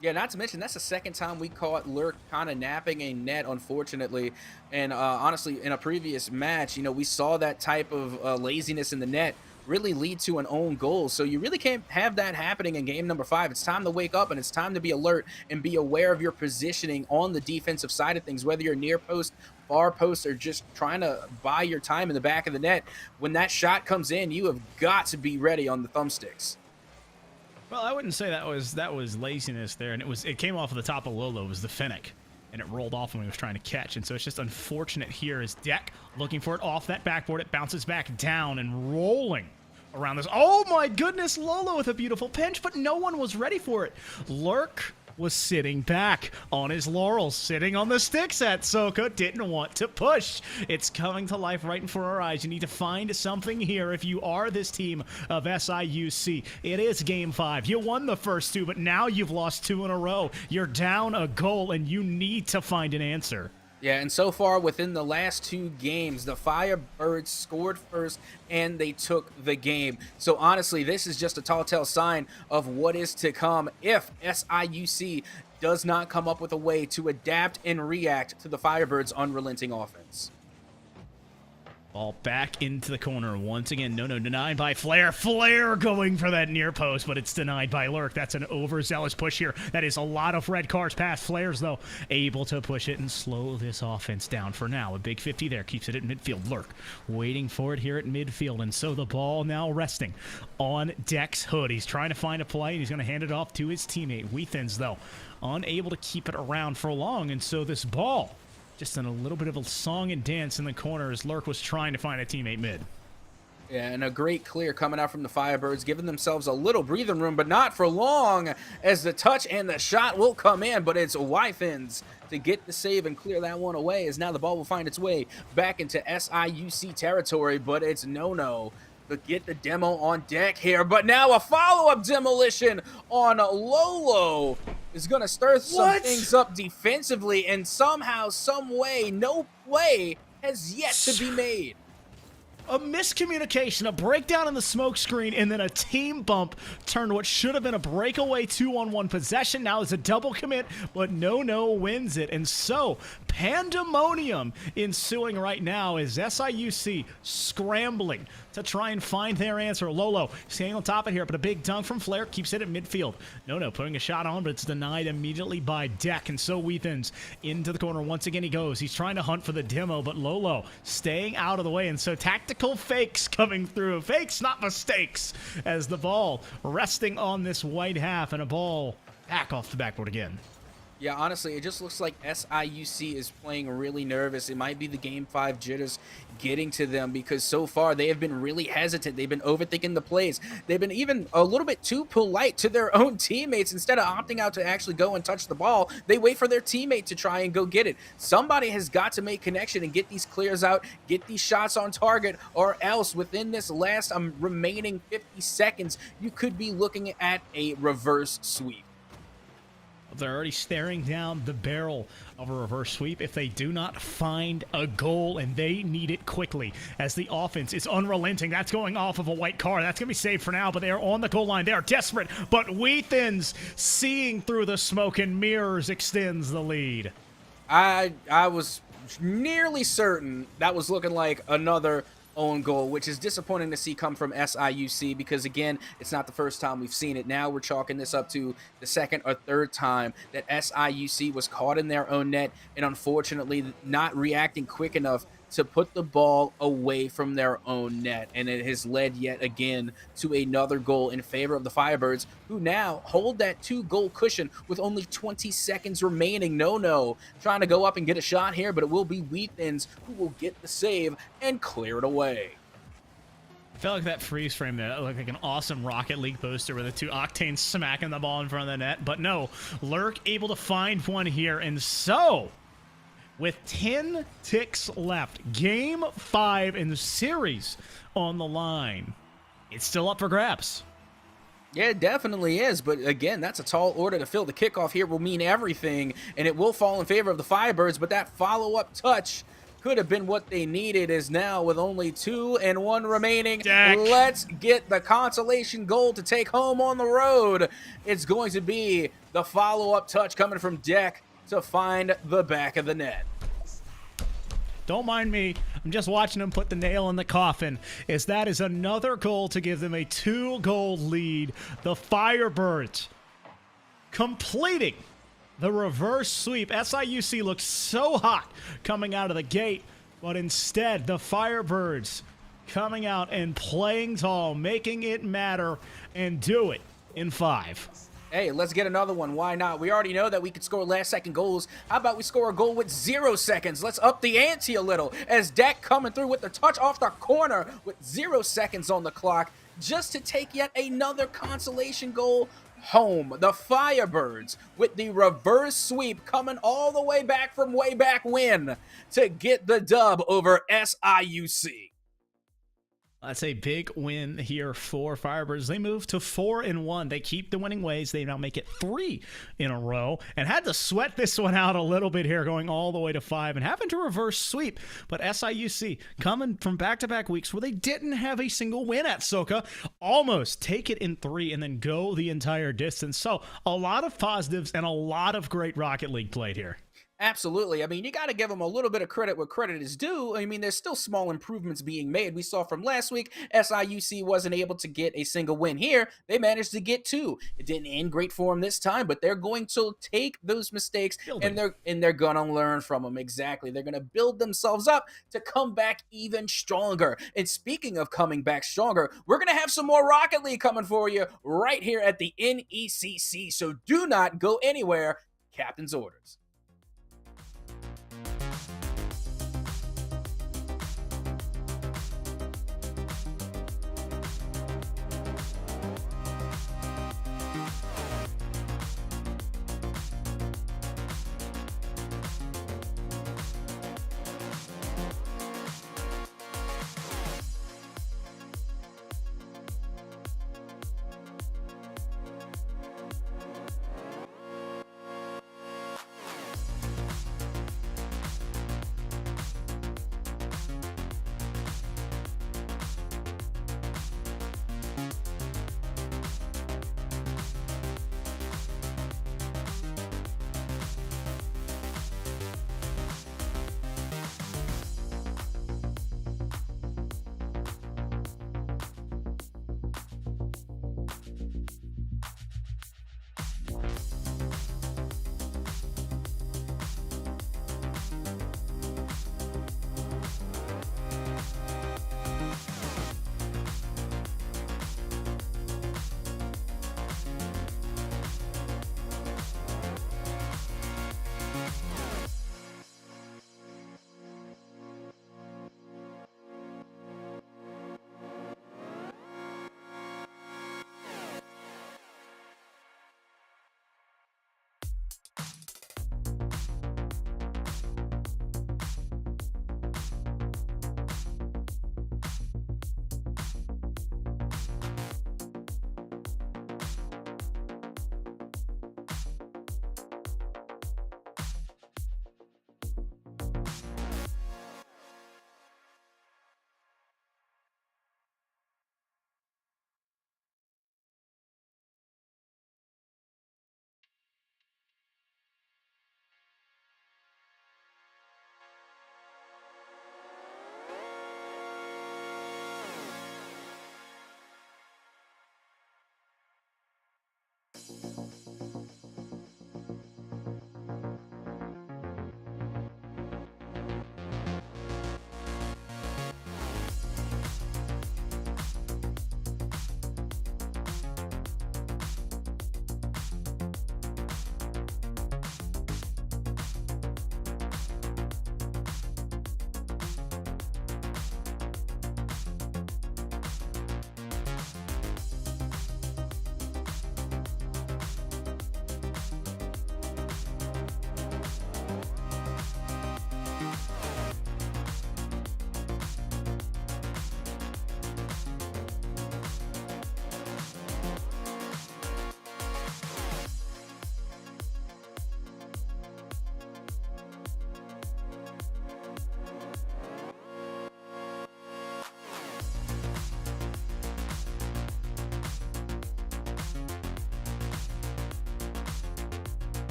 Yeah, not to mention, that's the second time we caught Lurk kind of napping a net, unfortunately. And honestly, in a previous match, you know, we saw that type of laziness in the net really lead to an own goal. So you really can't have that happening in game number 5. It's time to wake up, and it's time to be alert and be aware of your positioning on the defensive side of things, whether you're near post, far post, or just trying to buy your time in the back of the net. When that shot comes in, you have got to be ready on the thumbsticks. Well, I wouldn't say that was laziness there, and it came off of the top of Lolo. It was the Fennec, and it rolled off when he was trying to catch, and so it's just unfortunate here as Deck looking for it off that backboard. It bounces back down and rolling around this. Oh my goodness, Lolo with a beautiful pinch, but no one was ready for it. Lurk was sitting back on his laurels, sitting on the sticks at Soko, didn't want to push. It's coming to life right in front of our eyes. You need to find something here if you are this team of SIUC. It is game 5. You won the first 2, but now you've lost 2 in a row. You're down a goal, and you need to find an answer. Yeah, and so far within the last 2 games, the Firebirds scored first and they took the game. So honestly, this is just a tall tale sign of what is to come if SIUC does not come up with a way to adapt and react to the Firebirds' unrelenting offense. Ball back into the corner once again. No, denied by Flair. Flair going for that near post, but it's denied by Lurk. That's an overzealous push here. That is a lot of red cards past. Flair's, though, able to push it and slow this offense down for now. A big 50 there. Keeps it at midfield. Lurk waiting for it here at midfield, and so the ball now resting on Deck's hood. He's trying to find a play, and he's going to hand it off to his teammate. Weathins, though, unable to keep it around for long, and so this ball just in a little bit of a song and dance in the corner as Lurk was trying to find a teammate mid. Yeah, and a great clear coming out from the Firebirds, giving themselves a little breathing room, but not for long, as the touch and the shot will come in, but it's Wythins to get the save and clear that one away, as now the ball will find its way back into SIUC territory, but it's no-no. But get the demo on Deck here, but now a follow-up demolition on Lolo is going to stir some things up defensively, and somehow, some way, no play has yet to be made. A miscommunication, a breakdown in the smoke screen, and then a team bump turned what should have been a breakaway 2-on-1 possession. Now it's a double commit, but no wins it. And so, pandemonium ensuing right now is SIUC scrambling to try and find their answer. Lolo staying on top of here, but a big dunk from Flair keeps it at midfield. No, putting a shot on, but it's denied immediately by Deck. And so Weathins into the corner. Once again he goes. He's trying to hunt for the demo, but Lolo staying out of the way. And so tactical fakes coming through. Fakes, not mistakes, as the ball resting on this white half, and a ball back off the backboard again. Yeah, honestly, it just looks like SIUC is playing really nervous. It might be the Game 5 jitters getting to them, because so far they have been really hesitant. They've been overthinking the plays. They've been even a little bit too polite to their own teammates. Instead of opting out to actually go and touch the ball, they wait for their teammate to try and go get it. Somebody has got to make connection and get these clears out, get these shots on target, or else within this last remaining 50 seconds, you could be looking at a reverse sweep. They're already staring down the barrel of a reverse sweep if they do not find a goal, and they need it quickly as the offense is unrelenting. That's going off of a white car. That's going to be saved for now, but they are on the goal line. They are desperate, but Weathins, seeing through the smoke and mirrors, extends the lead. I was nearly certain that was looking like another own goal, which is disappointing to see come from SIUC because, again, it's not the first time we've seen it. Now we're chalking this up to the second or third time that SIUC was caught in their own net and unfortunately not reacting quick enough to put the ball away from their own net. And it has led yet again to another goal in favor of the Firebirds, who now hold that 2-goal cushion with only 20 seconds remaining. No, trying to go up and get a shot here, but it will be Wheathins who will get the save and clear it away. I felt like that freeze frame there, that looked like an awesome Rocket League poster with the two Octanes smacking the ball in front of the net. But no, Lurk able to find one here. And so, with 10 ticks left, Game 5 in the series on the line, it's still up for grabs. Yeah, it definitely is. But again, that's a tall order to fill. The kickoff here will mean everything, and it will fall in favor of the Firebirds. But that follow-up touch could have been what they needed, is now with only 2 and 1 remaining. Deck. Let's get the consolation goal to take home on the road. It's going to be the follow-up touch coming from Deck to find the back of the net. Don't mind me. I'm just watching them put the nail in the coffin, as that is another goal to give them a 2-goal lead. The Firebirds completing the reverse sweep. SIUC looks so hot coming out of the gate, but instead the Firebirds coming out and playing tall, making it matter, and do it in 5. Hey, let's get another one. Why not? We already know that we could score last-second goals. How about we score a goal with 0 seconds? Let's up the ante a little, as Dak coming through with the touch off the corner with 0 seconds on the clock, just to take yet another consolation goal home. The Firebirds with the reverse sweep coming all the way back from way back when to get the dub over SIUC. That's a big win here for Firebirds. They move to 4-1. They keep the winning ways. They now make it 3 in a row, and had to sweat this one out a little bit here, going all the way to 5 and having to reverse sweep. But SIUC, coming from back-to-back weeks where they didn't have a single win at Soka, almost take it in 3 and then go the entire distance. So a lot of positives and a lot of great Rocket League played here. Absolutely. I mean, you got to give them a little bit of credit where credit is due. I mean, there's still small improvements being made. We saw from last week, SIUC wasn't able to get a single win here. They managed to get 2. It didn't end great for them this time, but they're going to take those mistakes and they're going to learn from them. Exactly. They're going to build themselves up to come back even stronger. And speaking of coming back stronger, we're going to have some more Rocket League coming for you right here at the NECC. So do not go anywhere. Captain's orders.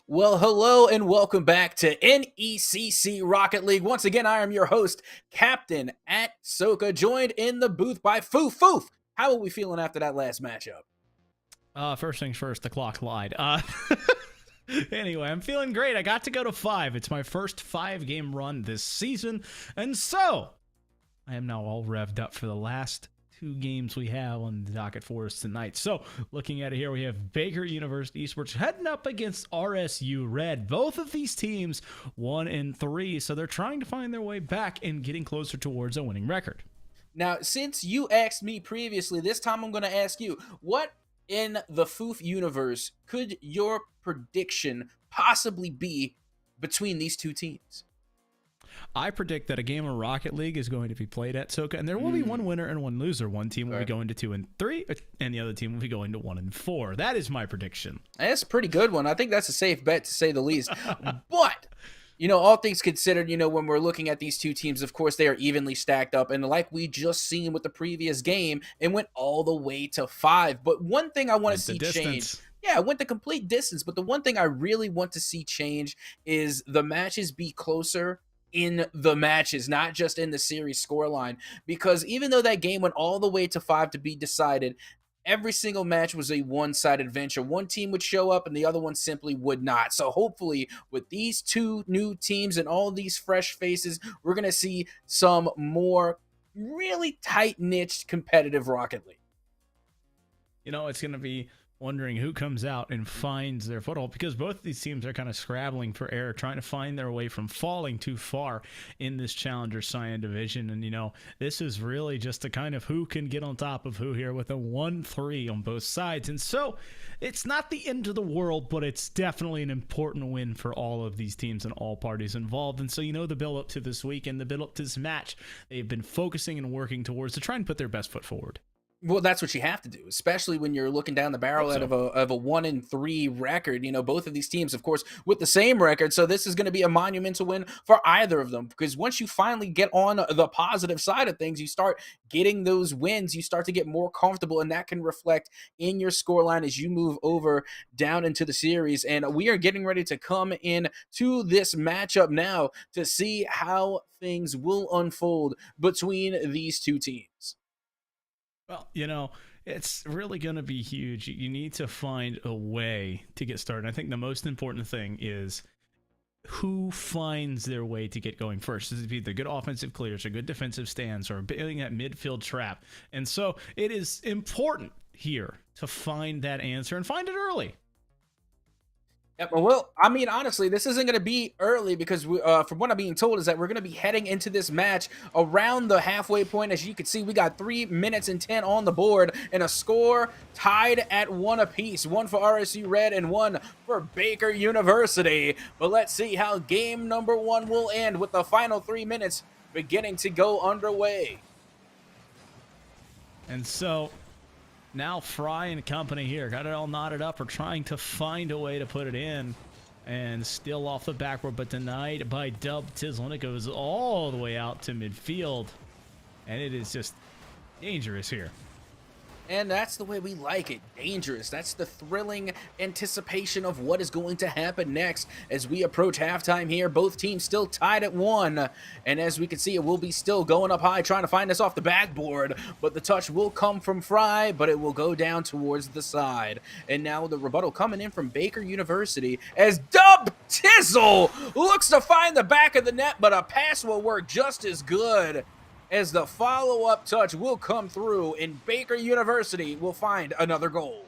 Well, hello and welcome back to NECC Rocket League. Once again, I am your host, Captain at Soka, joined in the booth by Foof. Foof, how are we feeling after that last matchup? First things first, the clock lied. Anyway, I'm feeling great. I got to go to 5. It's my first 5-game run this season, and so I am now all revved up for the last 2 games we have on the docket for us tonight. So, looking at it here, we have Baker University Esports heading up against RSU Red. Both of these teams 1-3, so they're trying to find their way back and getting closer towards a winning record. Now, since you asked me previously, this time I'm going to ask you, what in the Foof universe could your prediction possibly be between these two teams? I predict that a game of Rocket League is going to be played at Soka, and there will be one winner and one loser. One team will be going to 2-3, and the other team will be going to 1-4. That is my prediction. That's a pretty good one. I think that's a safe bet, to say the least. But, all things considered, when we're looking at these two teams, of course, they are evenly stacked up. And like we just seen with the previous game, it went all the way to 5. But one thing I want to see change. Yeah, it went the complete distance. But the one thing I really want to see change is the matches be closer in the matches, not just in the series scoreline, because even though that game went all the way to 5 to be decided, every single match was a one-sided venture. One team would show up and the other one simply would not. So hopefully with these two new teams and all these fresh faces, we're going to see some more really tight-knit competitive Rocket League. It's going to be wondering who comes out and finds their foothold, because both of these teams are kind of scrabbling for air, trying to find their way from falling too far in this Challenger Cyan division. And, this is really just a kind of who can get on top of who here with a 1-3 on both sides. And so it's not the end of the world, but it's definitely an important win for all of these teams and all parties involved. And so, the build up to this week and the build up to this match, they've been focusing and working towards to try and put their best foot forward. Well, that's what you have to do, especially when you're looking down the barrel out of a 1-3 record. Both of these teams, of course, with the same record. So this is going to be a monumental win for either of them, because once you finally get on the positive side of things, you start getting those wins. You start to get more comfortable, and that can reflect in your scoreline as you move over down into the series. And we are getting ready to come in to this matchup now to see how things will unfold between these two teams. Well, it's really going to be huge. You need to find a way to get started. I think the most important thing is who finds their way to get going first. This is either good offensive clears or good defensive stands or building that midfield trap. And so it is important here to find that answer and find it early. Yep. Well, honestly, this isn't going to be early, because from what I'm being told is that we're going to be heading into this match around the halfway point. As you can see, we got 3 minutes and 10 on the board and a score tied at 1 apiece. 1 for RSU Red and 1 for Baker University. But let's see how game number 1 will end with the final 3 minutes beginning to go underway. And so now Fry and company here got it all knotted up. We're trying to find a way to put it in, and still off the backboard, but denied by Dub Tizzle, and it goes all the way out to midfield, and it is just dangerous here. And that's the way we like it. Dangerous. That's the thrilling anticipation of what is going to happen next as we approach halftime here. Both teams still tied at 1. And as we can see, it will be still going up high, trying to find us off the backboard. But the touch will come from Fry, but it will go down towards the side. And now the rebuttal coming in from Baker University as Dub Tizzle looks to find the back of the net, but a pass will work just as good, as the follow-up touch will come through, and Baker University will find another goal.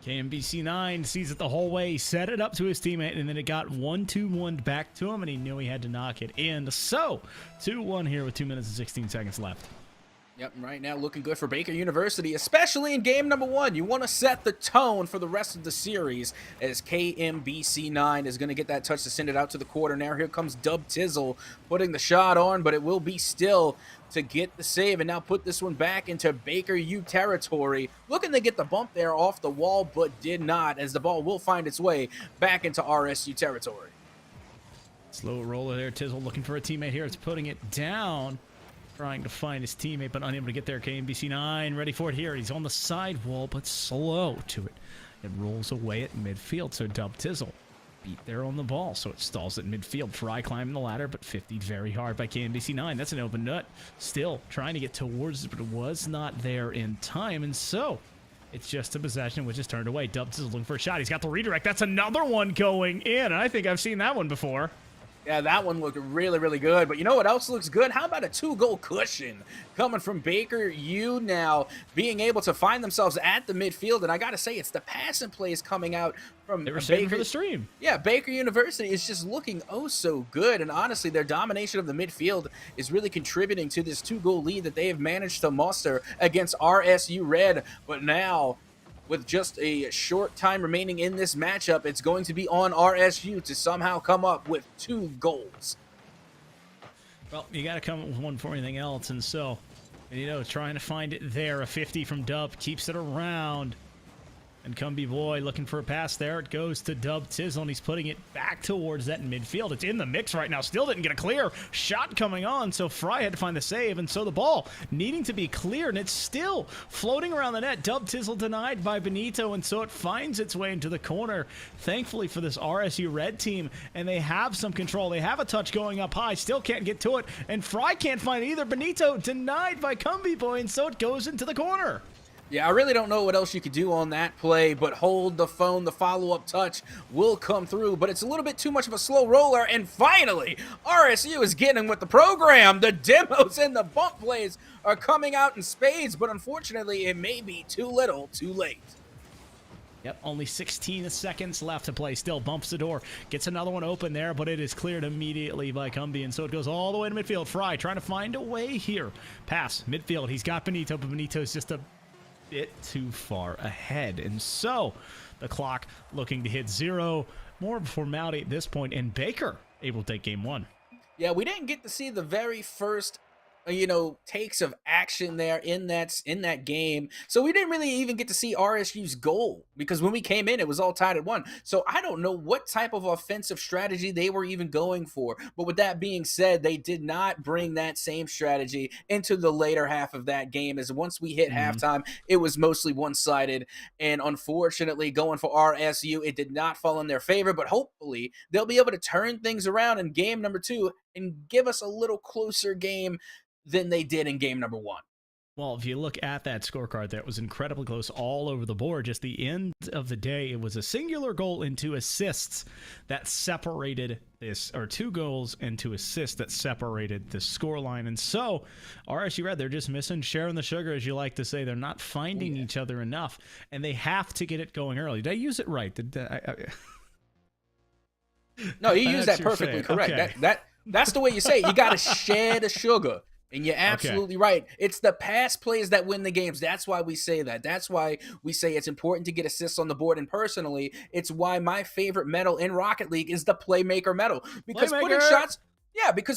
KMBC9 sees it the whole way, set it up to his teammate, and then it got 1-2-1 back to him, and he knew he had to knock it in. So, 2-1 here with 2 minutes and 16 seconds left. Yep, right now looking good for Baker University, especially in game number 1. You want to set the tone for the rest of the series, as KMBC9 is going to get that touch to send it out to the corner. Now here comes Dub Tizzle putting the shot on, but it will be still to get the save, and now put this one back into Baker U territory. Looking to get the bump there off the wall, but did not, as the ball will find its way back into RSU territory. Slow roller there. Tizzle looking for a teammate here. It's putting it down. Trying to find his teammate, but unable to get there. KMBC9 ready for it here. He's on the sidewall, but slow to it. It rolls away at midfield, so Dub Tizzle beat there on the ball, so it stalls at midfield. Fry climbing the ladder, but 50'd very hard by KMDC9. That's an open nut. Still trying to get towards it, but it was not there in time, and so it's just a possession which is turned away. Dubs is looking for a shot. He's got the redirect. That's another one going in, and I think I've seen that one before. Yeah, that one looked really, really good. But you know what else looks good? How about a 2-goal cushion coming from Baker U now, being able to find themselves at the midfield? And I got to say, it's the passing plays coming out from They were saving Baker for the stream. Yeah, Baker University is just looking oh so good. And honestly, their domination of the midfield is really contributing to this 2-goal lead that they have managed to muster against RSU Red. But now, with just a short time remaining in this matchup, it's going to be on RSU to somehow come up with 2 goals. Well, you got to come up with one for anything else, and so, trying to find it there. A 50 from Dub keeps it around. And Cumby Boy looking for a pass there. It goes to Dub Tizzle, and he's putting it back towards that midfield. It's in the mix right now. Still didn't get a clear shot coming on, so Fry had to find the save, and so the ball needing to be cleared, and it's still floating around the net. Dub Tizzle denied by Benito, and so it finds its way into the corner. Thankfully for this RSU Red team, and they have some control. They have a touch going up high, still can't get to it, and Fry can't find it either. Benito denied by Cumby Boy, and so it goes into the corner. Yeah, I really don't know what else you could do on that play, but hold the phone. The follow-up touch will come through, but it's a little bit too much of a slow roller, and finally, RSU is getting with the program. The demos and the bump plays are coming out in spades, but unfortunately, it may be too little, too late. Yep, only 16 seconds left to play. Still bumps the door. Gets another one open there, but it is cleared immediately by Cumby, and so it goes all the way to midfield. Fry trying to find a way here. Pass, midfield. He's got Benito, but Benito's just a bit too far ahead, and so the clock looking to hit 0. More of a formality at this point, and Baker able to take game 1. Yeah, we didn't get to see the very first takes of action there in that game. So we didn't really even get to see RSU's goal, because when we came in, it was all tied at 1. So I don't know what type of offensive strategy they were even going for. But with that being said, they did not bring that same strategy into the later half of that game, as once we hit halftime, it was mostly one-sided. And unfortunately, going for RSU, it did not fall in their favor, but hopefully they'll be able to turn things around in game number 2 and give us a little closer game than they did in game number 1. Well, if you look at that scorecard there, it was incredibly close all over the board. Just the end of the day, it was a singular goal and 2 assists that separated this, or 2 goals and 2 assists that separated the scoreline. And so, RSU Red, they're just missing sharing the sugar, as you like to say. They're not finding each other enough, and they have to get it going early. Did I use it right? No, you used that perfectly correct. Okay. That's the way you say it. You got to share the sugar. And you're absolutely right. It's the pass plays that win the games. That's why we say that. That's why we say it's important to get assists on the board. And personally, it's why my favorite medal in Rocket League is the Playmaker medal. Because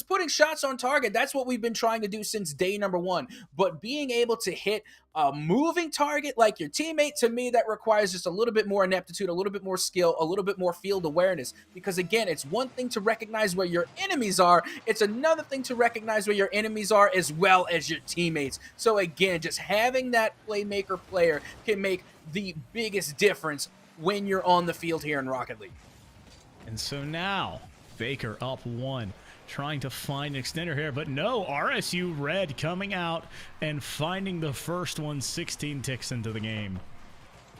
putting shots on target, that's what we've been trying to do since day number 1. But being able to hit a moving target like your teammate, to me, that requires just a little bit more ineptitude, a little bit more skill, a little bit more field awareness. Because again, it's one thing to recognize where your enemies are. It's another thing to recognize where your enemies are as well as your teammates. So again, just having that Playmaker player can make the biggest difference when you're on the field here in Rocket League. And so now, Baker up 1. Trying to find an extender here, but no, RSU Red coming out and finding the first one 16 ticks into the game.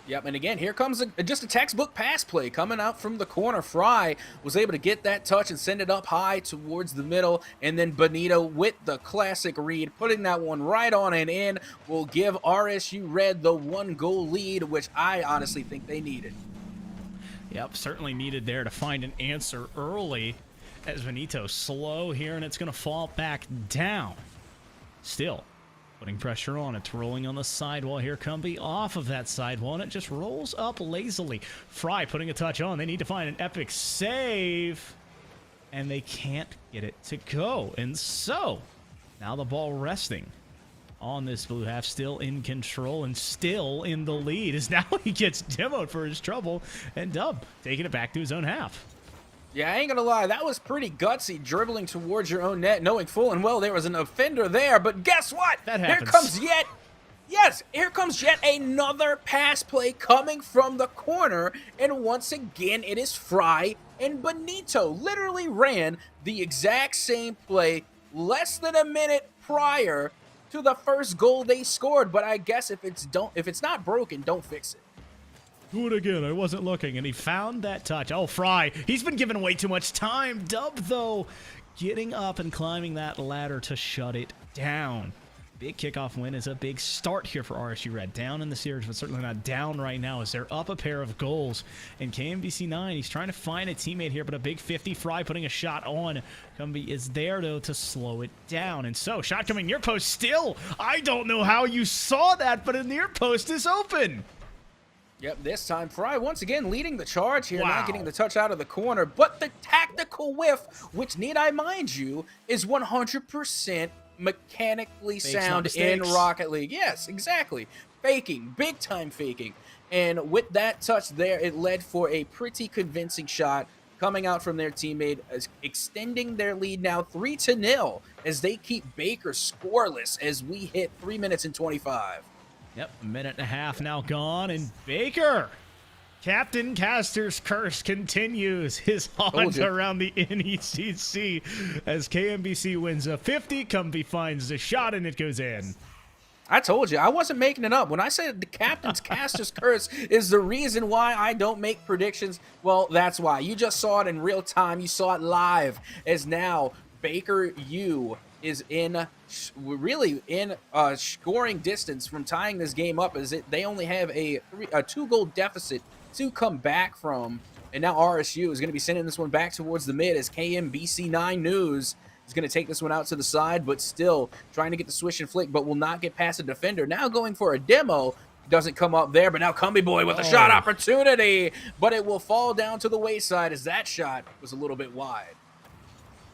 Yep, and again, here comes just a textbook pass play coming out from the corner. Fry was able to get that touch and send it up high towards the middle, and then Benito with the classic read, putting that one right on and in, will give RSU Red the 1-goal lead, which I honestly think they needed. Yep, certainly needed there to find an answer early. As Benito slow here, and it's going to fall back down. Still putting pressure on. It's rolling on the sidewall here. Cumby off of that sidewall, and it just rolls up lazily. Fry putting a touch on. They need to find an epic save, and they can't get it to go. And so now the ball resting on this blue half, still in control and still in the lead, as now he gets demoed for his trouble, and Dub taking it back to his own half. Yeah, I ain't gonna lie, that was pretty gutsy, dribbling towards your own net, knowing full and well there was an offender there, but guess what? That happens. Here comes Yes, here comes yet another pass play coming from the corner, and once again it is Fry and Benito. Literally ran the exact same play less than a minute prior to the first goal they scored. But I guess if it's not broken, don't fix it. Do it again. I wasn't looking, and he found that touch. Oh, Fry. He's been giving way too much time. Dub, though, getting up and climbing that ladder to shut it down. Big kickoff win is a big start here for RSU Red. Down in the series, but certainly not down right now as they're up a pair of goals. And KMBC 9, he's trying to find a teammate here, but a big 50. Fry putting a shot on. Gumby is there, though, to slow it down. And so, shot coming near post still. I don't know how you saw that, but a near post is open. Yep, this time Fry once again leading the charge here, Wow. not getting the touch out of the corner, but the tactical whiff, which need I mind you, is 100% mechanically sound in Rocket League. Yes, exactly. Faking, big time faking. And with that touch there, it led for a pretty convincing shot coming out from their teammate, extending their lead now 3-0 as they keep Baker scoreless as we hit 3 minutes and 25. Yep, a minute and a half now gone, and Baker, Captain Caster's curse continues his haunt around the NECC as KMBC wins a 50. Cumby finds the shot, and it goes in. I told you, I wasn't making it up. When I said the Captain's Caster's curse is the reason why I don't make predictions, well, that's why. You just saw it in real time. You saw it live as now Baker U is really in scoring distance from tying this game up, as they only have a 2-goal deficit to come back from. And now RSU is going to be sending this one back towards the mid as KMBC 9 News is going to take this one out to the side, but still trying to get the swish and flick, but will not get past a defender. Now going for a demo. Doesn't come up there, but now Cumby Boy with a shot opportunity, but it will fall down to the wayside as that shot was a little bit wide.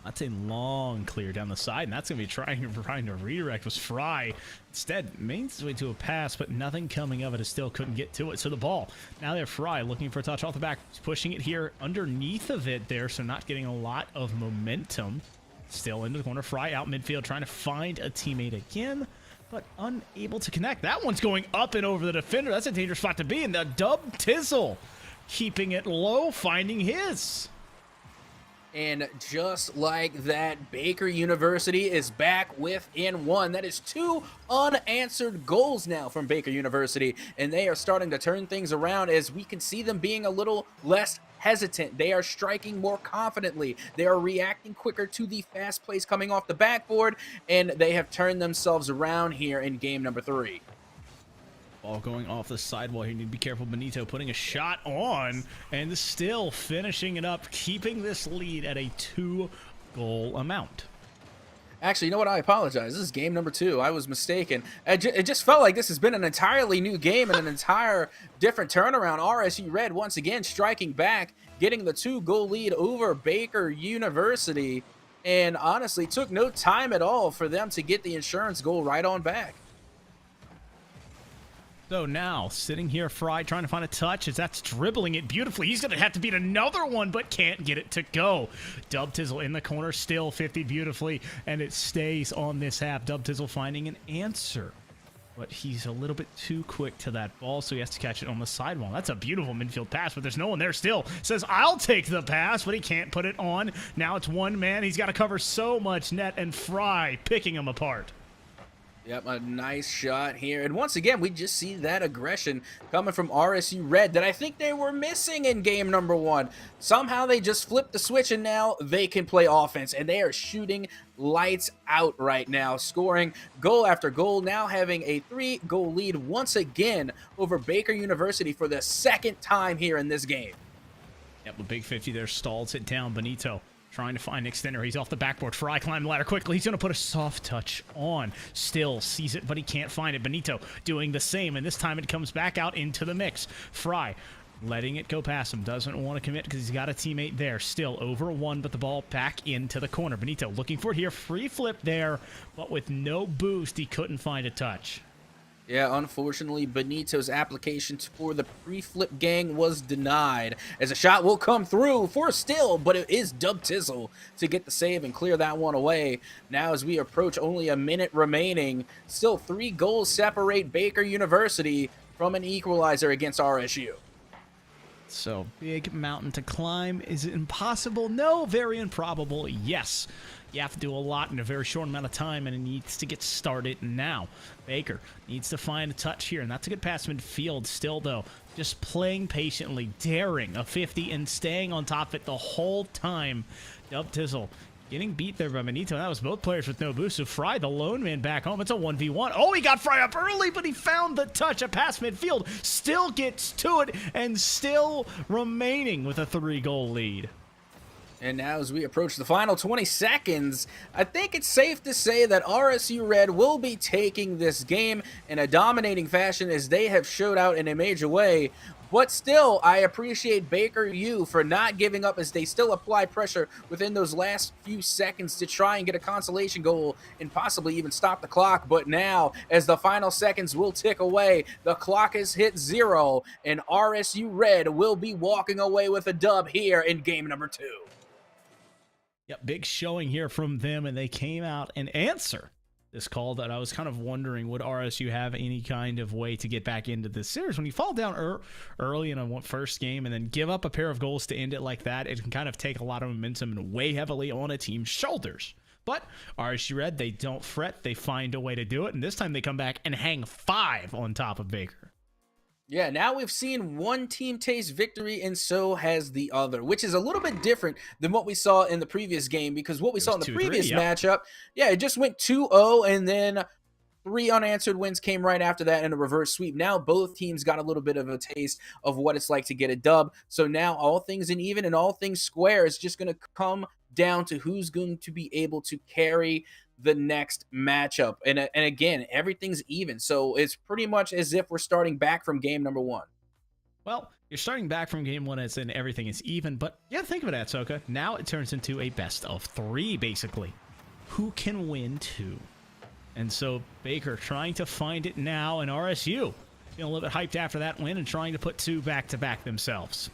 That's a long clear down the side, and that's going to be trying to redirect was Fry. Instead, makes its way to a pass, but nothing coming of it as still couldn't get to it. So the ball, now they're Fry looking for a touch off the back, pushing it here underneath of it there, so not getting a lot of momentum. Still into the corner, Fry out midfield trying to find a teammate again, but unable to connect. That one's going up and over the defender. That's a dangerous spot to be in. The Dub Tizzle keeping it low, finding his. And just like that, Baker University is back within one. That is 2 unanswered goals now from Baker University, and they are starting to turn things around as we can see them being a little less hesitant. They are striking more confidently. They are reacting quicker to the fast plays coming off the backboard, and they have turned themselves around here in game number 3. Ball going off the sidewall. You need to be careful. Benito putting a shot on and still finishing it up, keeping this lead at a 2-goal amount. Actually, you know what? I apologize. This is game number 2. I was mistaken. It just felt like this has been an entirely new game and an entire different turnaround. RSU Red once again striking back, getting the 2-goal lead over Baker University, and honestly took no time at all for them to get the insurance goal right on back. So now, sitting here, Fry trying to find a touch as that's dribbling it beautifully. He's going to have to beat another one, but can't get it to go. Dub Tizzle in the corner, still 50 beautifully, and it stays on this half. Dub Tizzle finding an answer, but he's a little bit too quick to that ball, so he has to catch it on the sidewall. That's a beautiful midfield pass, but there's no one there still. Says, I'll take the pass, but he can't put it on. Now it's one man. He's got to cover so much net, and Fry picking him apart. Yep, a nice shot here. And once again, we just see that aggression coming from RSU Red that I think they were missing in game number 1. Somehow they just flipped the switch and now they can play offense. And they are shooting lights out right now, scoring goal after goal, now having a 3-goal lead once again over Baker University for the 2nd time here in this game. Yep, the big 50 there stalls it down. Benito trying to find an extender. He's off the backboard. Fry climbed the ladder quickly. He's going to put a soft touch on. Still sees it, but he can't find it. Benito doing the same, and this time it comes back out into the mix. Fry letting it go past him. Doesn't want to commit because he's got a teammate there. Still over 1, but the ball back into the corner. Benito looking for it here. Free flip there, but with no boost, he couldn't find a touch. Yeah, unfortunately, Benito's application for the pre-flip gang was denied, as a shot will come through for a steal, but it is Dub Tizzle to get the save and clear that one away. Now, as we approach only a minute remaining, still 3 goals separate Baker University from an equalizer against RSU. So, big mountain to climb. Is it impossible? No. Very improbable? Yes. You have to do a lot in a very short amount of time, and it needs to get started now. Baker needs to find a touch here, and that's a good pass midfield still, though. Just playing patiently, daring a 50, and staying on top of it the whole time. Dub Tizzle getting beat there by Benito. That was both players with no boost. So Fry, the lone man, back home. It's a 1v1. Oh, he got Fry up early, but he found the touch. A pass midfield. Still gets to it, and still remaining with a 3-goal lead. And now as we approach the final 20 seconds, I think it's safe to say that RSU Red will be taking this game in a dominating fashion, as they have showed out in a major way. But still, I appreciate Baker U for not giving up, as they still apply pressure within those last few seconds to try and get a consolation goal and possibly even stop the clock. But now, as the final seconds will tick away, the clock has hit 0, and RSU Red will be walking away with a dub here in game number 2. Yep, big showing here from them, and they came out and answer this call that I was kind of wondering, would RSU have any kind of way to get back into this series? When you fall down early in a first game and then give up a pair of goals to end it like that, it can kind of take a lot of momentum and weigh heavily on a team's shoulders. But RSU Red, they don't fret. They find a way to do it, and this time they come back and hang 5 on top of Baker. Yeah, now we've seen one team taste victory, and so has the other, which is a little bit different than what we saw in the previous game, because what we saw in the previous matchup, yeah, it just went 2-0, and then 3 unanswered wins came right after that in a reverse sweep. Now both teams got a little bit of a taste of what it's like to get a dub. So now all things in even and all things square is just going to come down to who's going to be able to carry the next matchup. And again, everything's even. So it's pretty much as if we're starting back from game number 1. Well, you're starting back from game 1 as in everything is even, but yeah, think of it, Atsoka. Now it turns into a best of 3, basically. Who can win 2? And so Baker trying to find it now, and RSU feeling a little bit hyped after that win and trying to put 2 back-to-back themselves.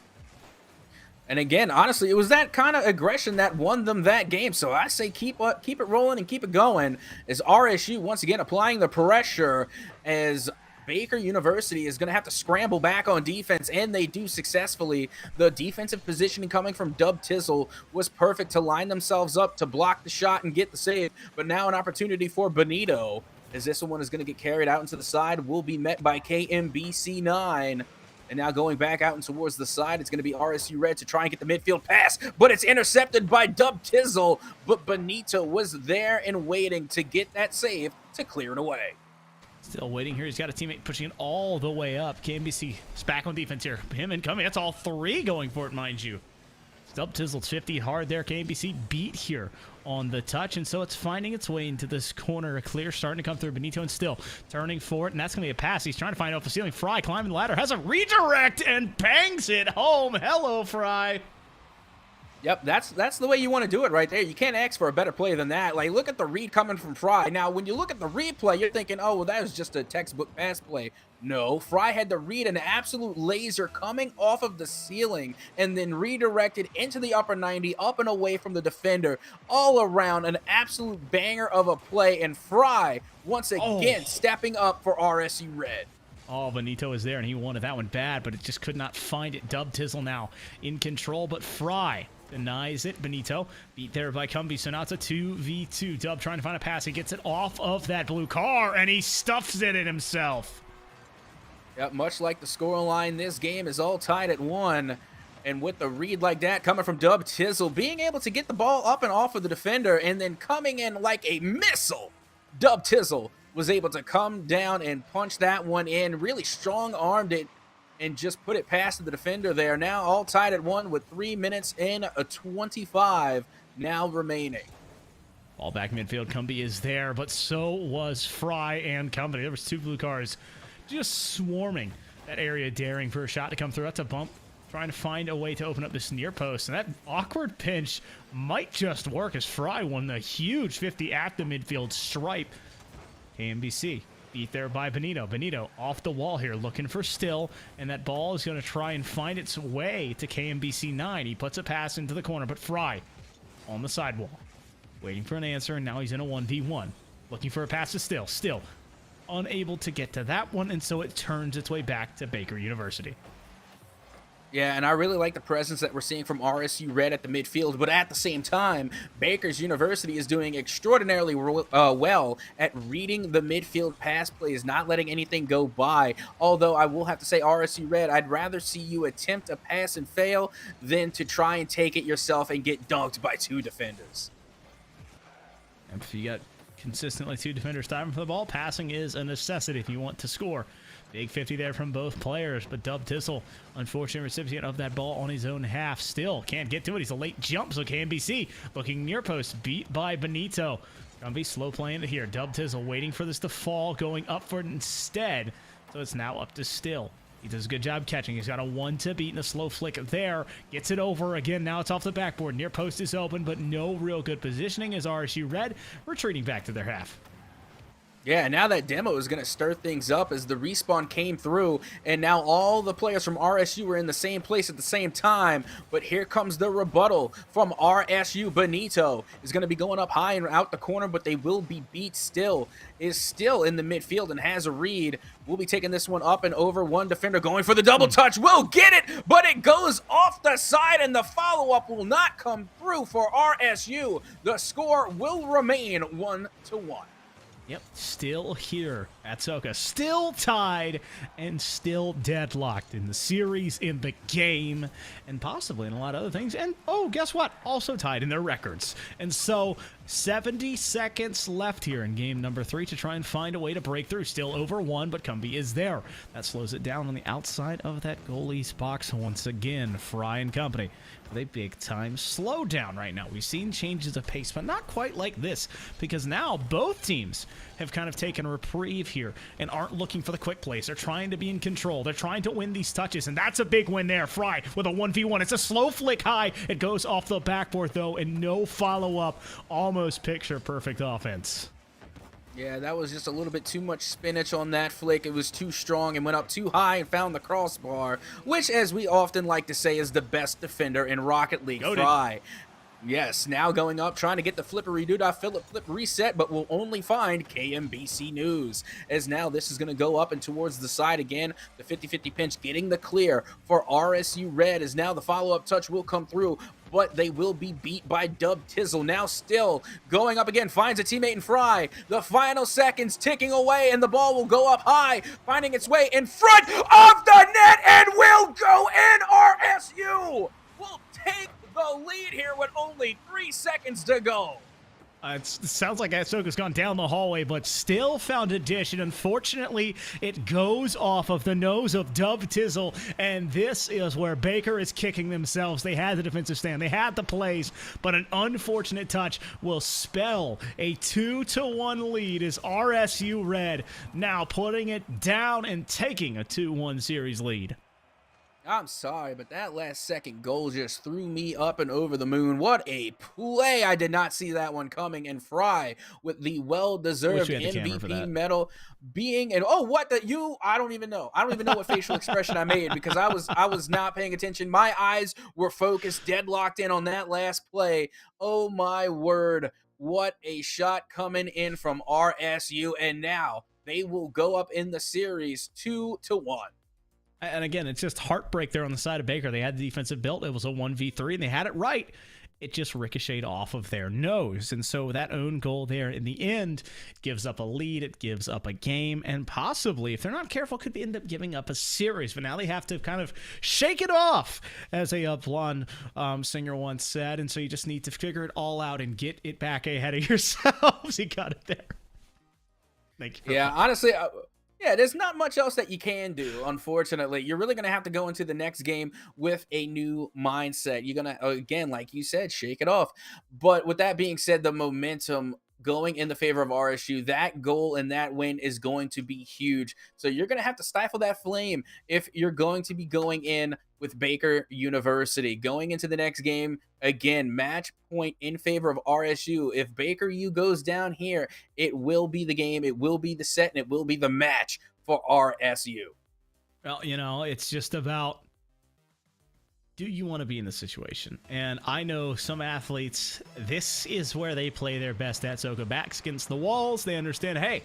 And again, honestly, it was that kind of aggression that won them that game. So I say keep it rolling and keep it going, as RSU once again applying the pressure, as Baker University is going to have to scramble back on defense, and they do successfully. The defensive positioning coming from Dub Tizzle was perfect to line themselves up to block the shot and get the save. But now an opportunity for Benito, as this one is going to get carried out into the side, will be met by KMBC9. And now going back out and towards the side, it's going to be RSU Red to try and get the midfield pass, but it's intercepted by Dub Tizzle. But Benito was there and waiting to get that save to clear it away. Still waiting here. He's got a teammate pushing it all the way up. KMBC is back on defense here. Him incoming. That's all 3 going for it, mind you. Dub Tizzle's 50 hard there. KMBC beat here on the touch, and so it's finding its way into this corner. A clear starting to come through. Benito and still turning for it, and that's going to be a pass. He's trying to find off the ceiling. Fry climbing the ladder, has a redirect, and bangs it home. Hello, Fry. Yep, that's the way you want to do it right there. You can't ask for a better play than that. Like, look at the read coming from Fry. Now, when you look at the replay, you're thinking, oh, well, that was just a textbook pass play. No, Fry had to read an absolute laser coming off of the ceiling and then redirected into the upper 90, up and away from the defender. All around, an absolute banger of a play. And Fry, once again, stepping up for RSU Red. Oh, Benito is there, and he wanted that one bad, but it just could not find it. Dub Tizzle now in control, but Fry denies it. Benito beat there by Cumbie, so now it's a 2v2. Dub trying to find a pass. He gets it off of that blue car, and he stuffs it in himself. Yep, much like the scoreline, this game is all tied at 1. And with the read like that coming from Dub Tizzle, being able to get the ball up and off of the defender and then coming in like a missile, Dub Tizzle was able to come down and punch that one in, really strong-armed it, and just put it past the defender there. Now all tied at 1 with 3 minutes and a 25 now remaining. Ball back midfield. Cumbie is there, but so was Fry and Cumbie. There was 2 blue cars just swarming that area, daring for a shot to come through. That's a bump, trying to find a way to open up this near post. And that awkward pinch might just work, as Fry won the huge 50 at the midfield stripe. KMBC Beat there by Benito. Benito off the wall here, looking for Still, and that ball is going to try and find its way to KMBC 9. He puts a pass into the corner, but Fry on the sidewall, waiting for an answer, and now he's in a 1v1. Looking for a pass to Still. Still unable to get to that one, and so it turns its way back to Baker University. Yeah, and I really like the presence that we're seeing from RSU Red at the midfield, but at the same time, Baker's University is doing extraordinarily well at reading the midfield pass plays, not letting anything go by. Although I will have to say, RSU Red, I'd rather see you attempt a pass and fail than to try and take it yourself and get dunked by 2 defenders. And if you got consistently 2 defenders diving for the ball, passing is a necessity if you want to score. Big 50 there from both players, but Dub Tissel, unfortunate recipient of that ball on his own half. Still can't get to it. He's a late jump, so KMBC looking near post, beat by Benito. Gonna be slow playing it here. Dub Tissel waiting for this to fall, going up for it instead. So it's now up to Still. He does a good job catching. He's got a 1 to beat and a slow flick there. Gets it over again. Now it's off the backboard. Near post is open, but no real good positioning as RSU Red retreating back to their half. Yeah, now that demo is going to stir things up as the respawn came through, and now all the players from RSU are in the same place at the same time. But here comes the rebuttal from RSU. Benito is going to be going up high and out the corner, but they will be beat. Still is still in the midfield and has a read. We'll be taking this one up and over. One defender going for the double touch. Will get it, but it goes off the side, and the follow-up will not come through for RSU. The score will remain 1-1. Yep, still here at Soka. Still tied and still deadlocked in the series, in the game, and possibly in a lot of other things. And, oh, guess what? Also tied in their records. And so 70 seconds left here in game number 3 to try and find a way to break through. Still over 1, but Cumbie is there. That slows it down on the outside of that goalie's box once again. Fry and company with a big-time slowdown right now. We've seen changes of pace, but not quite like this, because now both teams have kind of taken a reprieve here and aren't looking for the quick plays. They're trying to be in control. They're trying to win these touches, and that's a big win there. Fry with a 1v1. It's a slow flick high. It goes off the backboard, though, and no follow-up. Almost picture-perfect offense. Yeah, that was just a little bit too much spinach on that flick. It was too strong and went up too high and found the crossbar, which, as we often like to say, is the best defender in Rocket League. Fry. Yes, now going up, trying to get the flippery doodah flip reset, but will only find KMBC News. As now this is going to go up and towards the side again. The 50-50 pinch getting the clear for RSU Red, as now the follow-up touch will come through, but they will be beat by Dub Tizzle. Now Still going up again, finds a teammate in Fry. The final seconds ticking away, and the ball will go up high, finding its way in front of the net, and will go in. RSU will take the lead here with only 3 seconds to go. It sounds like Ahsoka's gone down the hallway, but Still found a dish, and unfortunately, it goes off of the nose of Dub Tizzle, and this is where Baker is kicking themselves. They had the defensive stand, they had the plays, but an unfortunate touch will spell a 2-1 lead as RSU Red now putting it down and taking a 2-1 series lead. I'm sorry, but that last second goal just threw me up and over the moon. What a play. I did not see that one coming. And Fry with the well-deserved MVP medal being, and oh, what the, you, I don't even know. I don't even know what facial expression I made, because I was not paying attention. My eyes were focused, deadlocked in on that last play. Oh my word. What a shot coming in from RSU. And now they will go up in the series 2-1. And again, it's just heartbreak there on the side of Baker. They had the defensive build. It was a 1v3, and they had it right. It just ricocheted off of their nose. And so that own goal there in the end gives up a lead. It gives up a game. And possibly, if they're not careful, could end up giving up a series. But now they have to kind of shake it off, as a blonde singer once said. And so you just need to figure it all out and get it back ahead of yourselves. You got it there. Thank you. Yeah, honestly... Yeah, there's not much else that you can do, unfortunately. You're really going to have to go into the next game with a new mindset. You're going to, again, like you said, shake it off. But with that being said, the momentum going in the favor of RSU. That goal and that win is going to be huge. So you're going to have to stifle that flame if you're going to be going in with Baker University. Going into the next game, again, match point in favor of RSU. If Baker U goes down here, it will be the game, it will be the set, and it will be the match for RSU. Well, you know, it's just about, do you want to be in this situation? And I know some athletes, this is where they play their best at. So go backs against the walls. They understand, hey,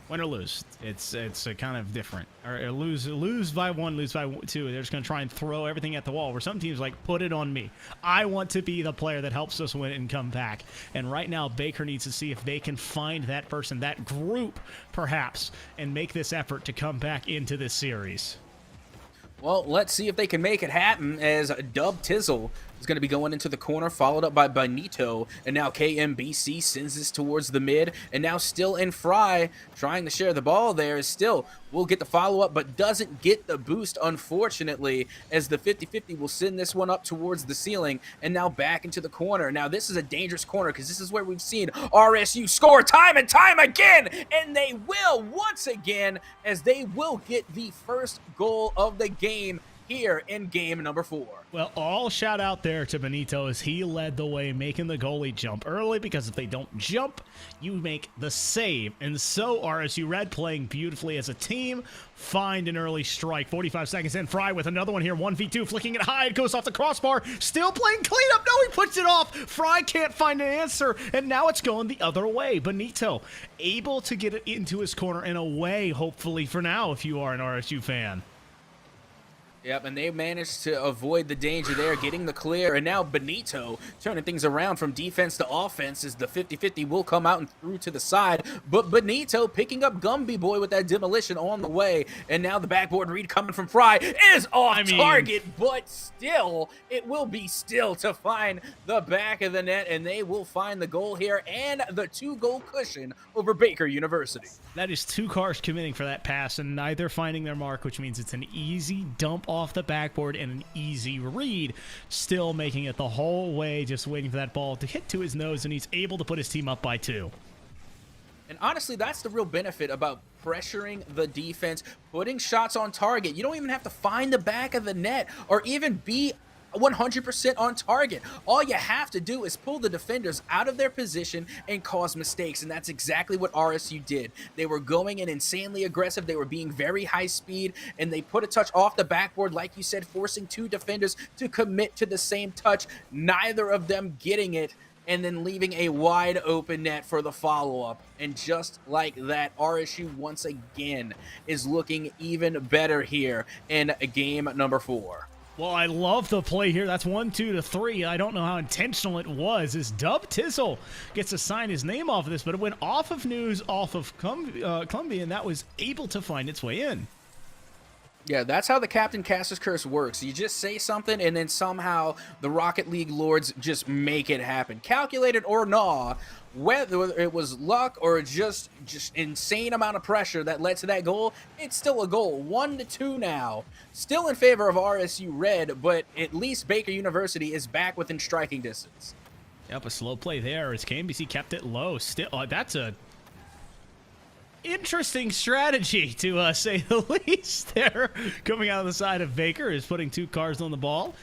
win or lose. It's a kind of different. Or lose by 1, lose by 2. They're just going to try and throw everything at the wall. Where some teams like, put it on me. I want to be the player that helps us win and come back. And right now, Baker needs to see if they can find that person, that group, perhaps, and make this effort to come back into this series. Well, let's see if they can make it happen, as Dub Tizzle is going to be going into the corner, followed up by Benito, and now KMBC sends this towards the mid, and now still in Fry, trying to share the ball there, still will get the follow-up, but doesn't get the boost, unfortunately, as the 50-50 will send this one up towards the ceiling, and now back into the corner. Now, this is a dangerous corner, because this is where we've seen RSU score time and time again, and they will once again, as they will get the first goal of the game here in game number 4. Well, all shout out there to Benito as he led the way, making the goalie jump early, because if they don't jump, you make the save. And so RSU Red playing beautifully as a team, find an early strike. 45 seconds in, Fry with another one here, 1v2, flicking it high, it goes off the crossbar, still playing cleanup. No, he puts it off. Fry can't find an answer, and now it's going the other way. Benito able to get it into his corner and away, hopefully for now, if you are an RSU fan. Yep, and they managed to avoid the danger there, getting the clear, and now Benito turning things around from defense to offense as the 50-50 will come out and through to the side, but Benito picking up Gumby Boy with that demolition on the way, and now the backboard read coming from Fry is off target, but still, it will be still to find the back of the net, and they will find the goal here and the 2-goal cushion over Baker University. That is 2 cars committing for that pass and neither finding their mark, which means it's an easy dump off the backboard and an easy read, still making it the whole way, just waiting for that ball to hit to his nose, and he's able to put his team up by 2. And honestly, that's the real benefit about pressuring the defense, putting shots on target. You don't even have to find the back of the net or even be 100% on target. All you have to do is pull the defenders out of their position and cause mistakes, and that's exactly what RSU did. They were going in insanely aggressive, they were being very high speed, and they put a touch off the backboard, like you said, forcing 2 defenders to commit to the same touch, neither of them getting it, and then leaving a wide open net for the follow-up. And just like that, RSU once again is looking even better here in game number 4. Well, I love the play here. That's 1-2 to 3. I don't know how intentional it was, as Dub Tizzle gets to sign his name off of this, but it went off of news, off of Columbia, and that was able to find its way in. Yeah, that's how the Captain Caster's Curse works. You just say something, and then somehow the Rocket League Lords just make it happen. Calculated or not, whether it was luck or just insane amount of pressure that led to that goal, it's still a goal. 1-2 now. Still in favor of RSU Red, but at least Baker University is back within striking distance. Yep, a slow play there as KMBC kept it low. Still, that's a interesting strategy, to say the least there. Coming out of the side of Baker is putting 2 cars on the ball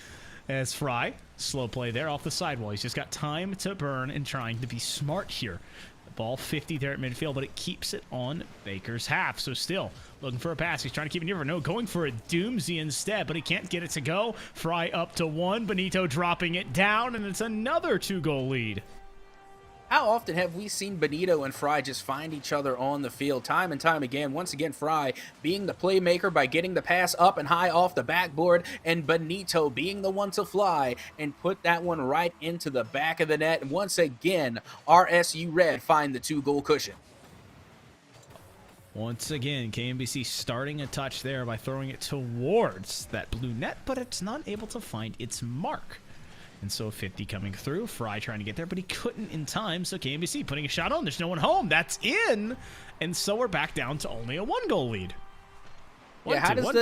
as Fry, slow play there off the sidewall. He's just got time to burn and trying to be smart here. The ball 50 there at midfield, but it keeps it on Baker's half. So still looking for a pass. He's trying to keep it near. No, going for a Doomsy instead, but he can't get it to go. Fry up to 1. Benito dropping it down, and it's another 2-goal lead. How often have we seen Benito and Fry just find each other on the field time and time again? Once again, Fry being the playmaker by getting the pass up and high off the backboard, and Benito being the one to fly and put that one right into the back of the net. And once again, RSU Red find the 2-goal cushion. Once again, KMBC starting a touch there by throwing it towards that blue net, but it's not able to find its mark. And so 50 coming through. Fry trying to get there, but he couldn't in time. So KMBC putting a shot on. There's no one home. That's in. And so we're back down to only a 1-goal lead. Yeah, how does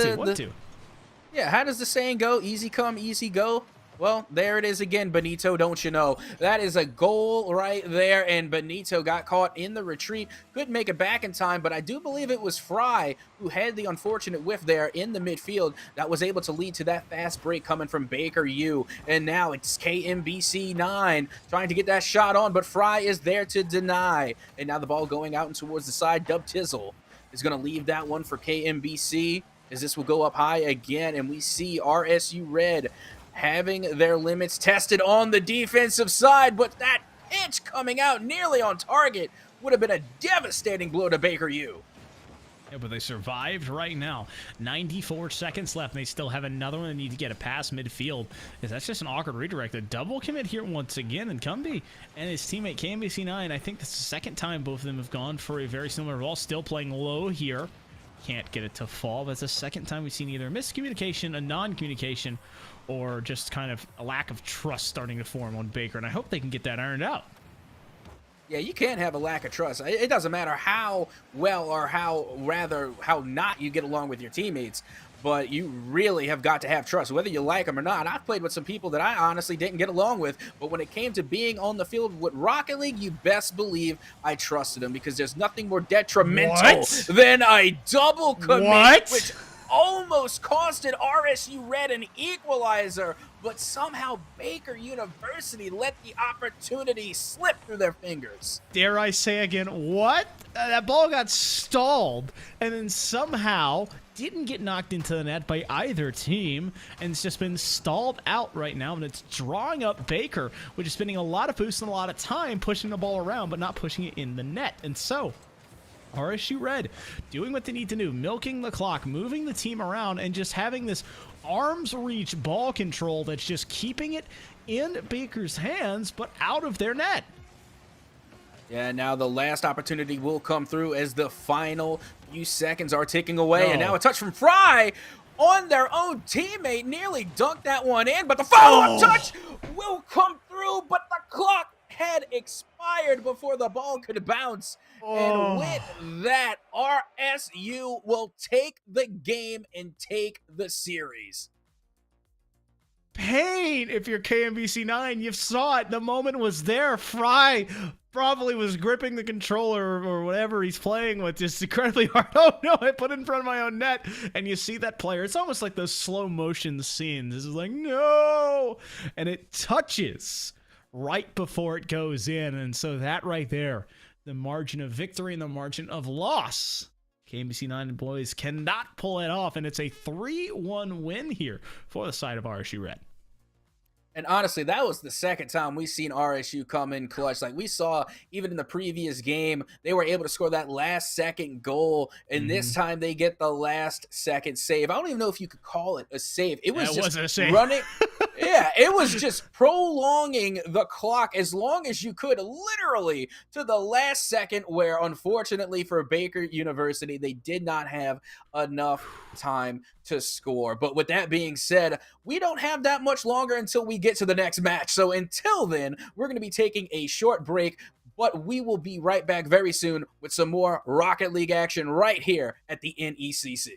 the saying go? Easy come, easy go. Well, there it is again, Benito, don't you know? That is a goal right there, and Benito got caught in the retreat. Couldn't make it back in time, but I do believe it was Fry who had the unfortunate whiff there in the midfield that was able to lead to that fast break coming from Baker U. And now it's KMBC 9 trying to get that shot on, but Fry is there to deny. And now the ball going out and towards the side. Dub Tizzle is going to leave that one for KMBC as this will go up high again, and we see RSU Red having their limits tested on the defensive side, but that pitch coming out nearly on target would have been a devastating blow to Baker U. Yeah, but they survived right now. 94 seconds left, and they still have another one they need to get a pass midfield. That's just an awkward redirect. A double commit here once again, and Cumbie and his teammate KMBC9, I think this is the second time both of them have gone for a very similar ball, still playing low here. Can't get it to fall, but it's the second time we've seen either miscommunication, a non-communication, or just kind of a lack of trust starting to form on Baker, and I hope they can get that ironed out. Yeah, you can't have a lack of trust. It doesn't matter how well or how not you get along with your teammates, but you really have got to have trust, whether you like them or not. I've played with some people that I honestly didn't get along with, but when it came to being on the field with Rocket League, you best believe I trusted them, because there's nothing more detrimental than a double commit, which almost costed RSU Red an equalizer, but somehow Baker University let the opportunity slip through their fingers. Dare I say again, what? That ball got stalled and then somehow didn't get knocked into the net by either team, and it's just been stalled out right now, and it's drawing up Baker, which is spending a lot of boost and a lot of time pushing the ball around, but not pushing it in the net. And so RSU Red doing what they need to do, milking the clock, moving the team around, and just having this arm's reach ball control that's just keeping it in Baker's hands, but out of their net. Yeah, now the last opportunity will come through as the final few seconds are ticking away. And now a touch from Fry on their own teammate. Nearly dunked that one in, but the follow-up touch will come through, but the clock had expired before the ball could bounce. And with that, RSU will take the game and take the series. Pain if you're KMBC9. You saw it. The moment was there. Fry probably was gripping the controller or whatever he's playing with just incredibly hard. Oh no, I put it in front of my own net. And you see that player. It's almost like those slow motion scenes. This is like, no. And it touches right before it goes in. And so that right there, the margin of victory and the margin of loss. KMBC9 boys cannot pull it off, and it's a 3-1 win here for the side of RSU Red. And honestly, that was the second time we've seen RSU come in clutch. Like we saw even in the previous game, they were able to score that last second goal. And this time they get the last second save. I don't even know if you could call it a save. It was just a save. Running. Yeah, it was just prolonging the clock as long as you could, literally to the last second, where unfortunately for Baker University, they did not have enough time to score. But with that being said, we don't have that much longer until we get to the next match. So until then, we're going to be taking a short break, but we will be right back very soon with some more Rocket League action right here at the NECC.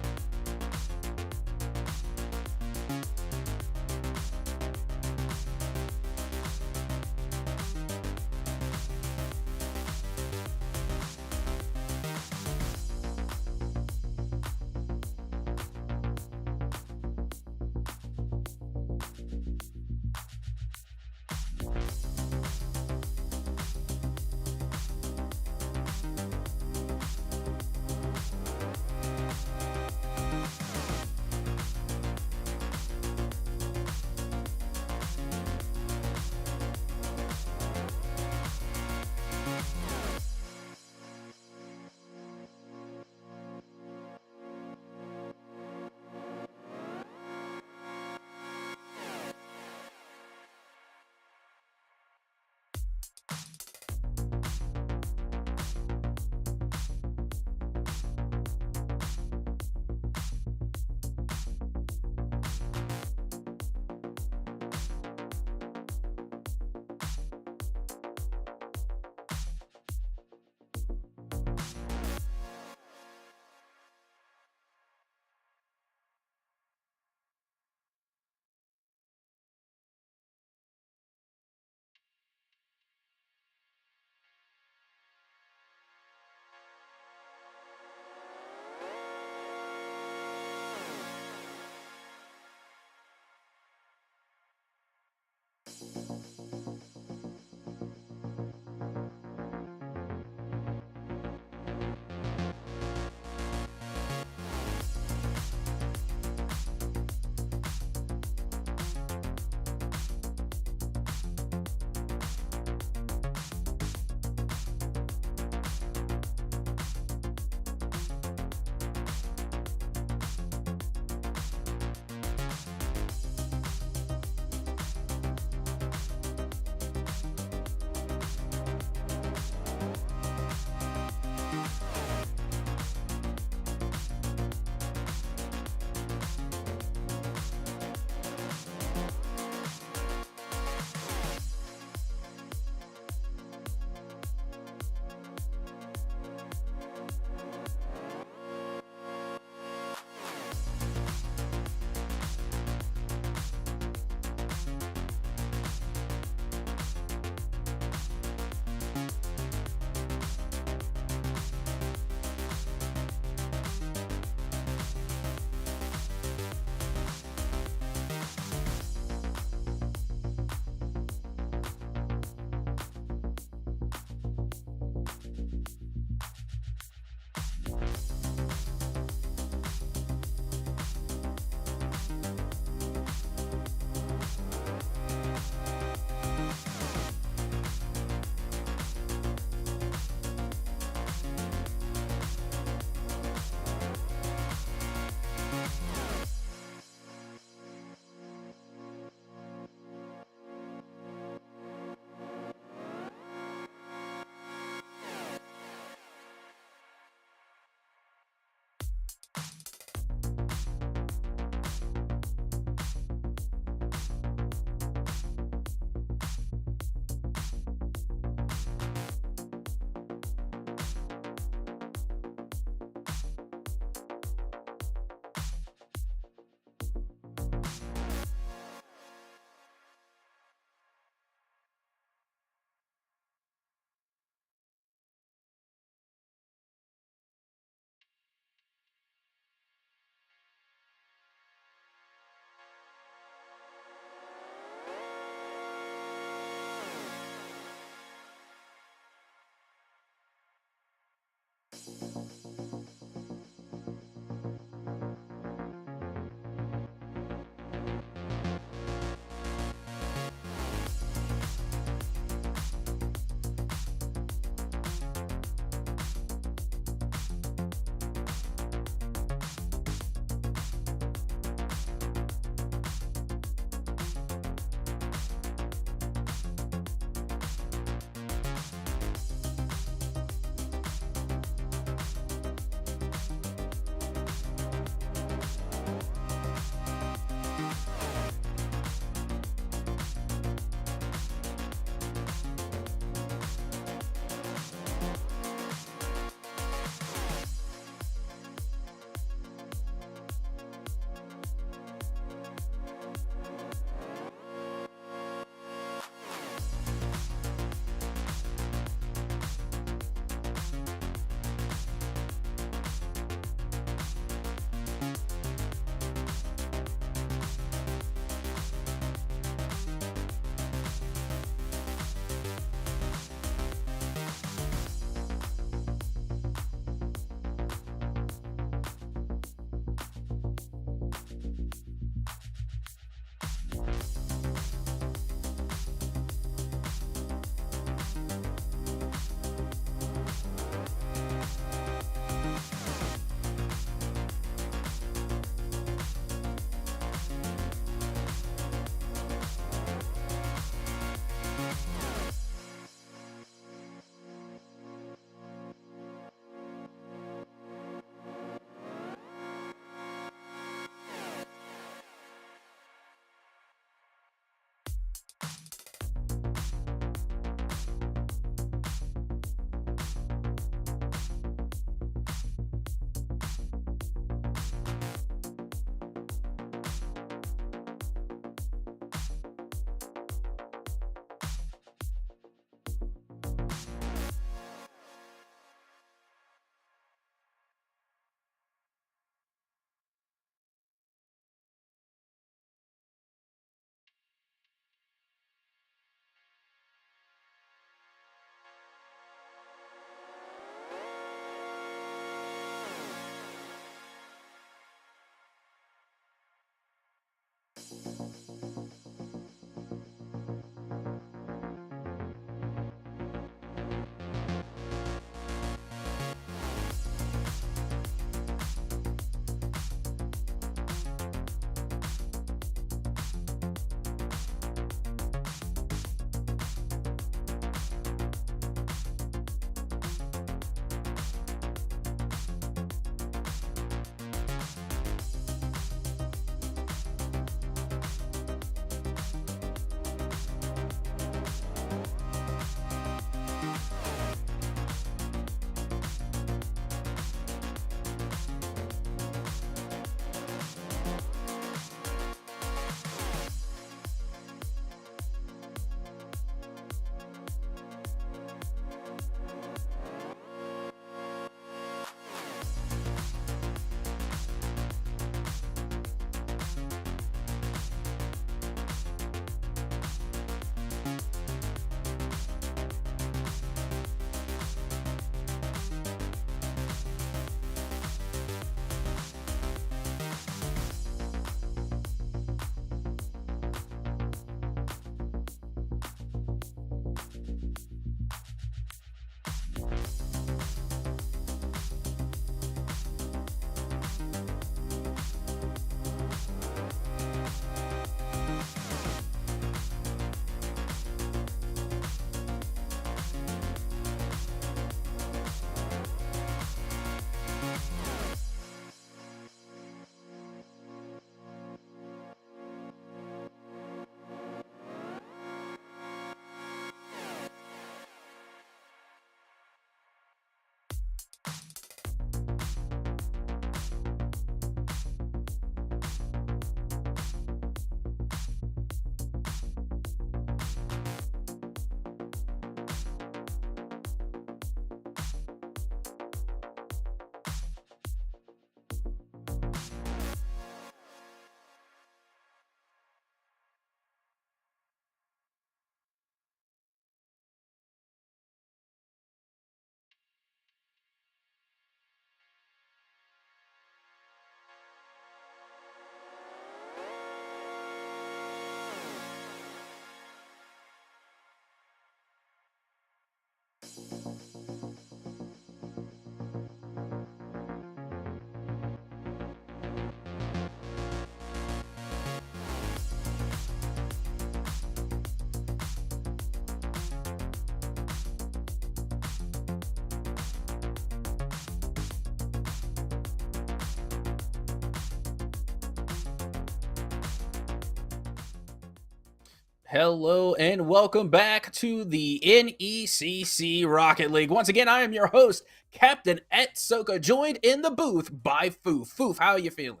Hello and welcome back to the NECC Rocket League. Once again, I am your host, Captain Etsoka, joined in the booth by Foof. Foof, how are you feeling?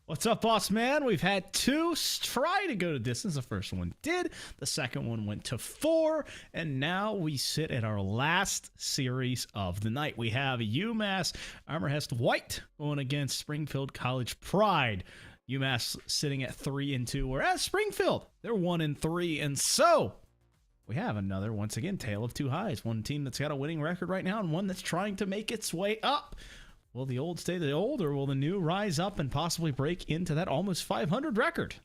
What's up, boss man? We've had two try to go to distance. The first one did. The second one went to 4. And now we sit at our last series of the night. We have UMass Amherst White going against Springfield College Pride. UMass sitting at 3-2, whereas Springfield, they're 1-3. And so we have another, once again, tale of two highs. One team that's got a winning record right now and one that's trying to make its way up. Will the old stay the old, or will the new rise up and possibly break into that almost 500 record?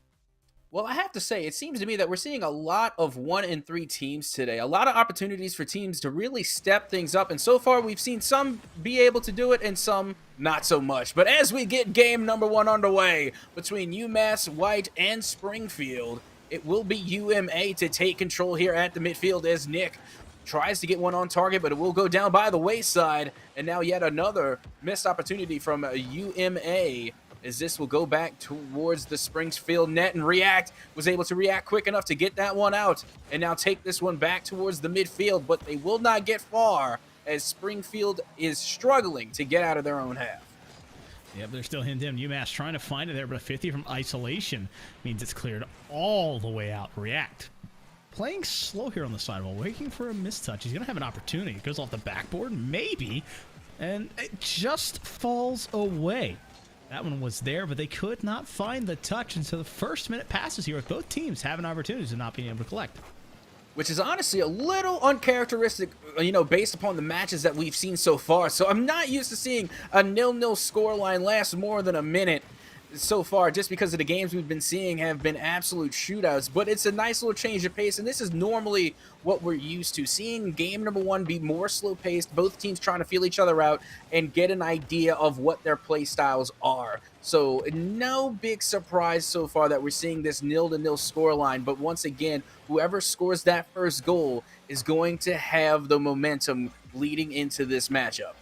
Well, I have to say, it seems to me that we're seeing a lot of 1-3 teams today. A lot of opportunities for teams to really step things up. And so far, we've seen some be able to do it and some not so much. But as we get game number 1 underway between UMass White and Springfield, it will be UMA to take control here at the midfield as Nick tries to get one on target, but it will go down by the wayside. And now yet another missed opportunity from UMA, as this will go back towards the Springfield net, and React was able to react quick enough to get that one out and now take this one back towards the midfield, but they will not get far as Springfield is struggling to get out of their own half. Yeah, but they're still hemmed in. UMass trying to find it there, but a 50 from isolation means it's cleared all the way out. React playing slow here on the sidewall, waiting for a mistouch. He's going to have an opportunity. It goes off the backboard, maybe, and it just falls away. That one was there, but they could not find the touch, and so the first minute passes here with both teams having opportunities and not being able to collect. Which is honestly a little uncharacteristic, based upon the matches that we've seen so far. So I'm not used to seeing a 0-0 scoreline last more than a minute so far, just because of the games we've been seeing have been absolute shootouts. But it's a nice little change of pace, and this is normally what we're used to. Seeing game number 1 be more slow-paced, both teams trying to feel each other out and get an idea of what their play styles are. So no big surprise so far that we're seeing this 0-0 scoreline, but once again, whoever scores that first goal is going to have the momentum leading into this matchup.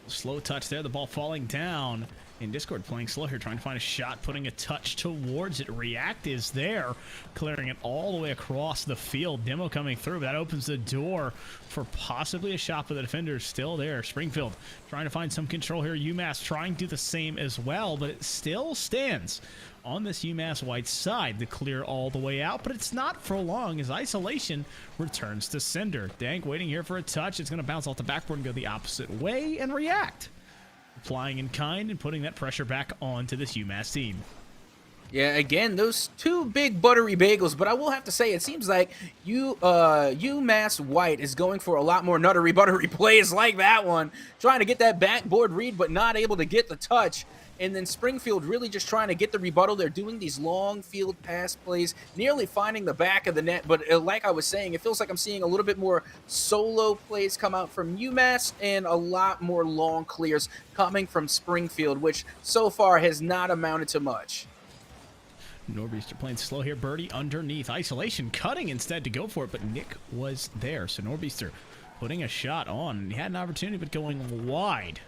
Slow touch there, the ball falling down. In Discord playing slow here, trying to find a shot, putting a touch towards it. React is there, clearing it all the way across the field. Demo coming through, but that opens the door for possibly a shot, but the defender's still there. Springfield trying to find some control here. UMass trying to do the same as well, but it still stands on this UMass White side to clear all the way out, but it's not for long as isolation returns to Cinder. Dank waiting here for a touch. It's going to bounce off the backboard and go the opposite way, and React applying in kind and putting that pressure back onto this UMass team. Yeah, again, those two big buttery bagels, but I will have to say, it seems like UMass White is going for a lot more nuttery buttery plays like that one, trying to get that backboard read, but not able to get the touch. And then Springfield really just trying to get the rebuttal. They're doing these long field pass plays, nearly finding the back of the net. But like I was saying, it feels like I'm seeing a little bit more solo plays come out from UMass and a lot more long clears coming from Springfield, which so far has not amounted to much. Norbeaster playing slow here. Birdie underneath. Isolation cutting instead to go for it, but Nick was there. So Norbeaster putting a shot on. He had an opportunity, but going wide.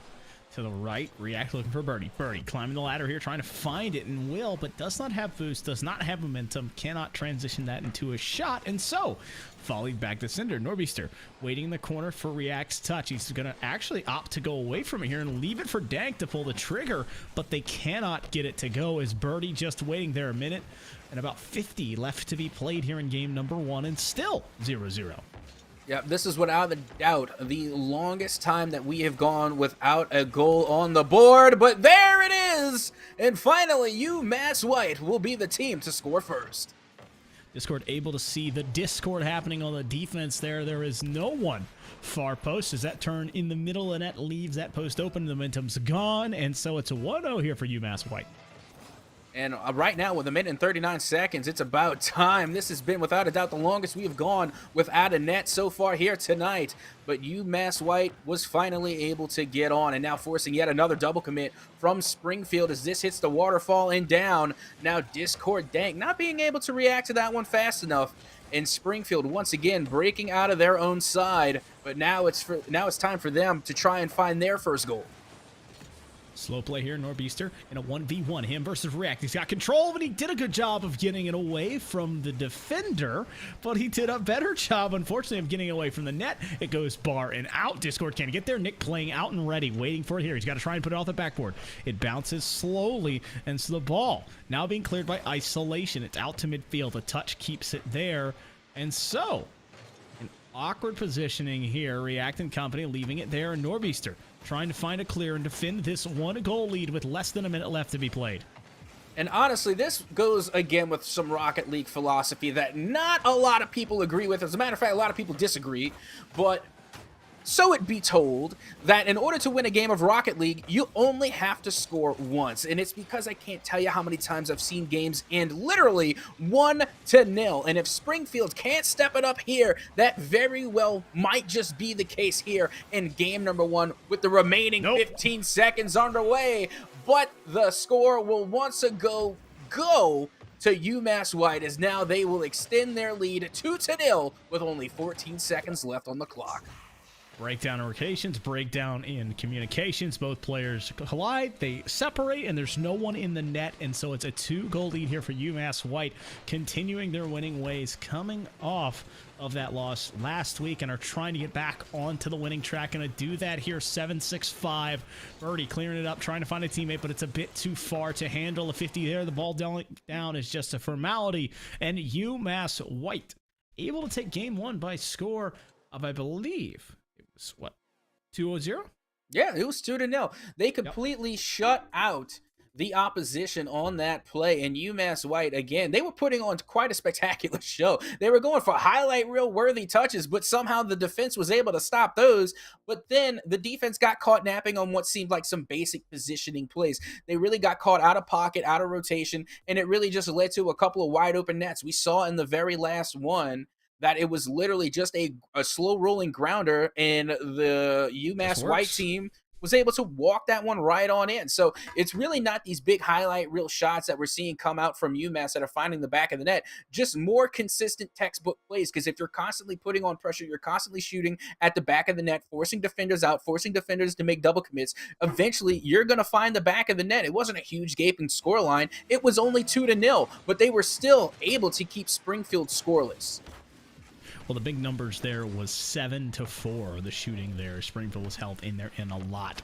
To the right, React looking for Birdie. Birdie climbing the ladder here, trying to find it, and will, but does not have boost, does not have momentum, cannot transition that into a shot, and so falling back to Cinder. Norbeaster waiting in the corner for React's touch. He's going to actually opt to go away from it here and leave it for Dank to pull the trigger, but they cannot get it to go as Birdie just waiting there a minute and about 50 left to be played here in game number 1, and still 0-0. Yeah, this is without a doubt the longest time that we have gone without a goal on the board, but there it is! And finally, UMass White will be the team to score first. Discord able to see the discord happening on the defense there. There is no one far post as that turn in the middle and that leaves that post open. The momentum's gone, and so it's a 1-0 here for UMass White. And right now, with 1 minute and 39 seconds, it's about time. This has been, without a doubt, the longest we have gone without a net so far here tonight. But UMass White was finally able to get on, and now forcing yet another double commit from Springfield as this hits the waterfall and down. Now Discord Dank not being able to react to that one fast enough. And Springfield once again breaking out of their own side. But now it's time for them to try and find their first goal. Slow play here, Norbeaster in a 1v1. Him versus React. He's got control, but he did a good job of getting it away from the defender. But he did a better job, unfortunately, of getting away from the net. It goes bar and out. Discord can't get there. Nick playing out and ready, waiting for it here. He's got to try and put it off the backboard. It bounces slowly, and so the ball now being cleared by Isolation. It's out to midfield. The touch keeps it there. And so, an awkward positioning here. React and company leaving it there, and Norbeaster trying to find a clear and defend this 1-goal lead with less than a minute left to be played. And honestly, this goes again with some Rocket League philosophy that not a lot of people agree with. As a matter of fact, a lot of people disagree. But so it be told that in order to win a game of Rocket League, you only have to score once. And it's because I can't tell you how many times I've seen games end literally 1-0. And if Springfield can't step it up here, that very well might just be the case here in game number 1 with the remaining 15 seconds underway. But the score will once again go to UMass White, as now they will extend their lead 2-0 with only 14 seconds left on the clock. Breakdown in rotations, breakdown in communications. Both players collide, they separate, and there's no one in the net, and so it's a 2-goal lead here for UMass White, continuing their winning ways, coming off of that loss last week, and are trying to get back onto the winning track. Gonna do that here, 7-6-5. Birdie clearing it up, trying to find a teammate, but it's a bit too far to handle a 50 there. The ball down is just a formality, and UMass White able to take game 1 by score of, I believe, what, 2-0? Yeah, it was 2-0. They completely shut out the opposition on that play. And UMass White, again, they were putting on quite a spectacular show. They were going for highlight reel worthy touches, but somehow the defense was able to stop those. But then the defense got caught napping on what seemed like some basic positioning plays. They really got caught out of pocket, out of rotation, and it really just led to a couple of wide open nets. We saw in the very last one that it was literally just a slow rolling grounder, and the UMass White team was able to walk that one right on in. So it's really not these big highlight reel shots that we're seeing come out from UMass that are finding the back of the net, just more consistent textbook plays. Because if you're constantly putting on pressure, you're constantly shooting at the back of the net, forcing defenders out, forcing defenders to make double commits, eventually you're going to find the back of the net. It wasn't a huge gaping scoreline. It was only 2-0, but they were still able to keep Springfield scoreless. Well, the big numbers there was 7-4, the shooting there. Springfield was held in there in a lot.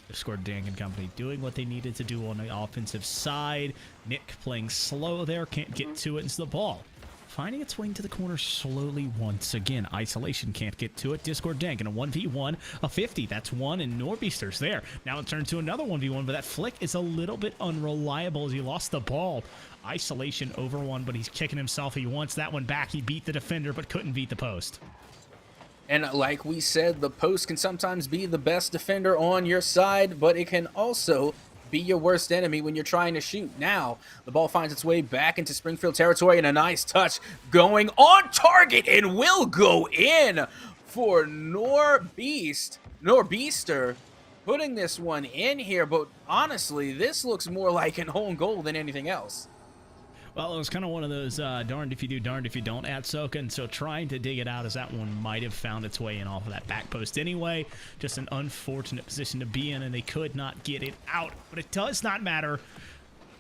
They scored. Dank and company doing what they needed to do on the offensive side. Nick playing slow there, can't get to it. It's the ball finding its way into the corner slowly once again. Isolation can't get to it. Discord Dank in a 1v1, a 50. That's one, and Norbeaster's there. Now it turns to another 1v1, but that flick is a little bit unreliable as he lost the ball. Isolation over one, but he's kicking himself. He wants that one back. He beat the defender, but couldn't beat the post. And like we said, the post can sometimes be the best defender on your side, but it can also be your worst enemy when you're trying to shoot. Now, the ball finds its way back into Springfield territory, and a nice touch going on target and will go in for Norbeaster, putting this one in here. But honestly, this looks more like an own goal than anything else. Well, it was kind of one of those darned if you do, darned if you don't at Soka, and so trying to dig it out as that one might have found its way in off of that back post anyway. Just an unfortunate position to be in, and they could not get it out. But it does not matter.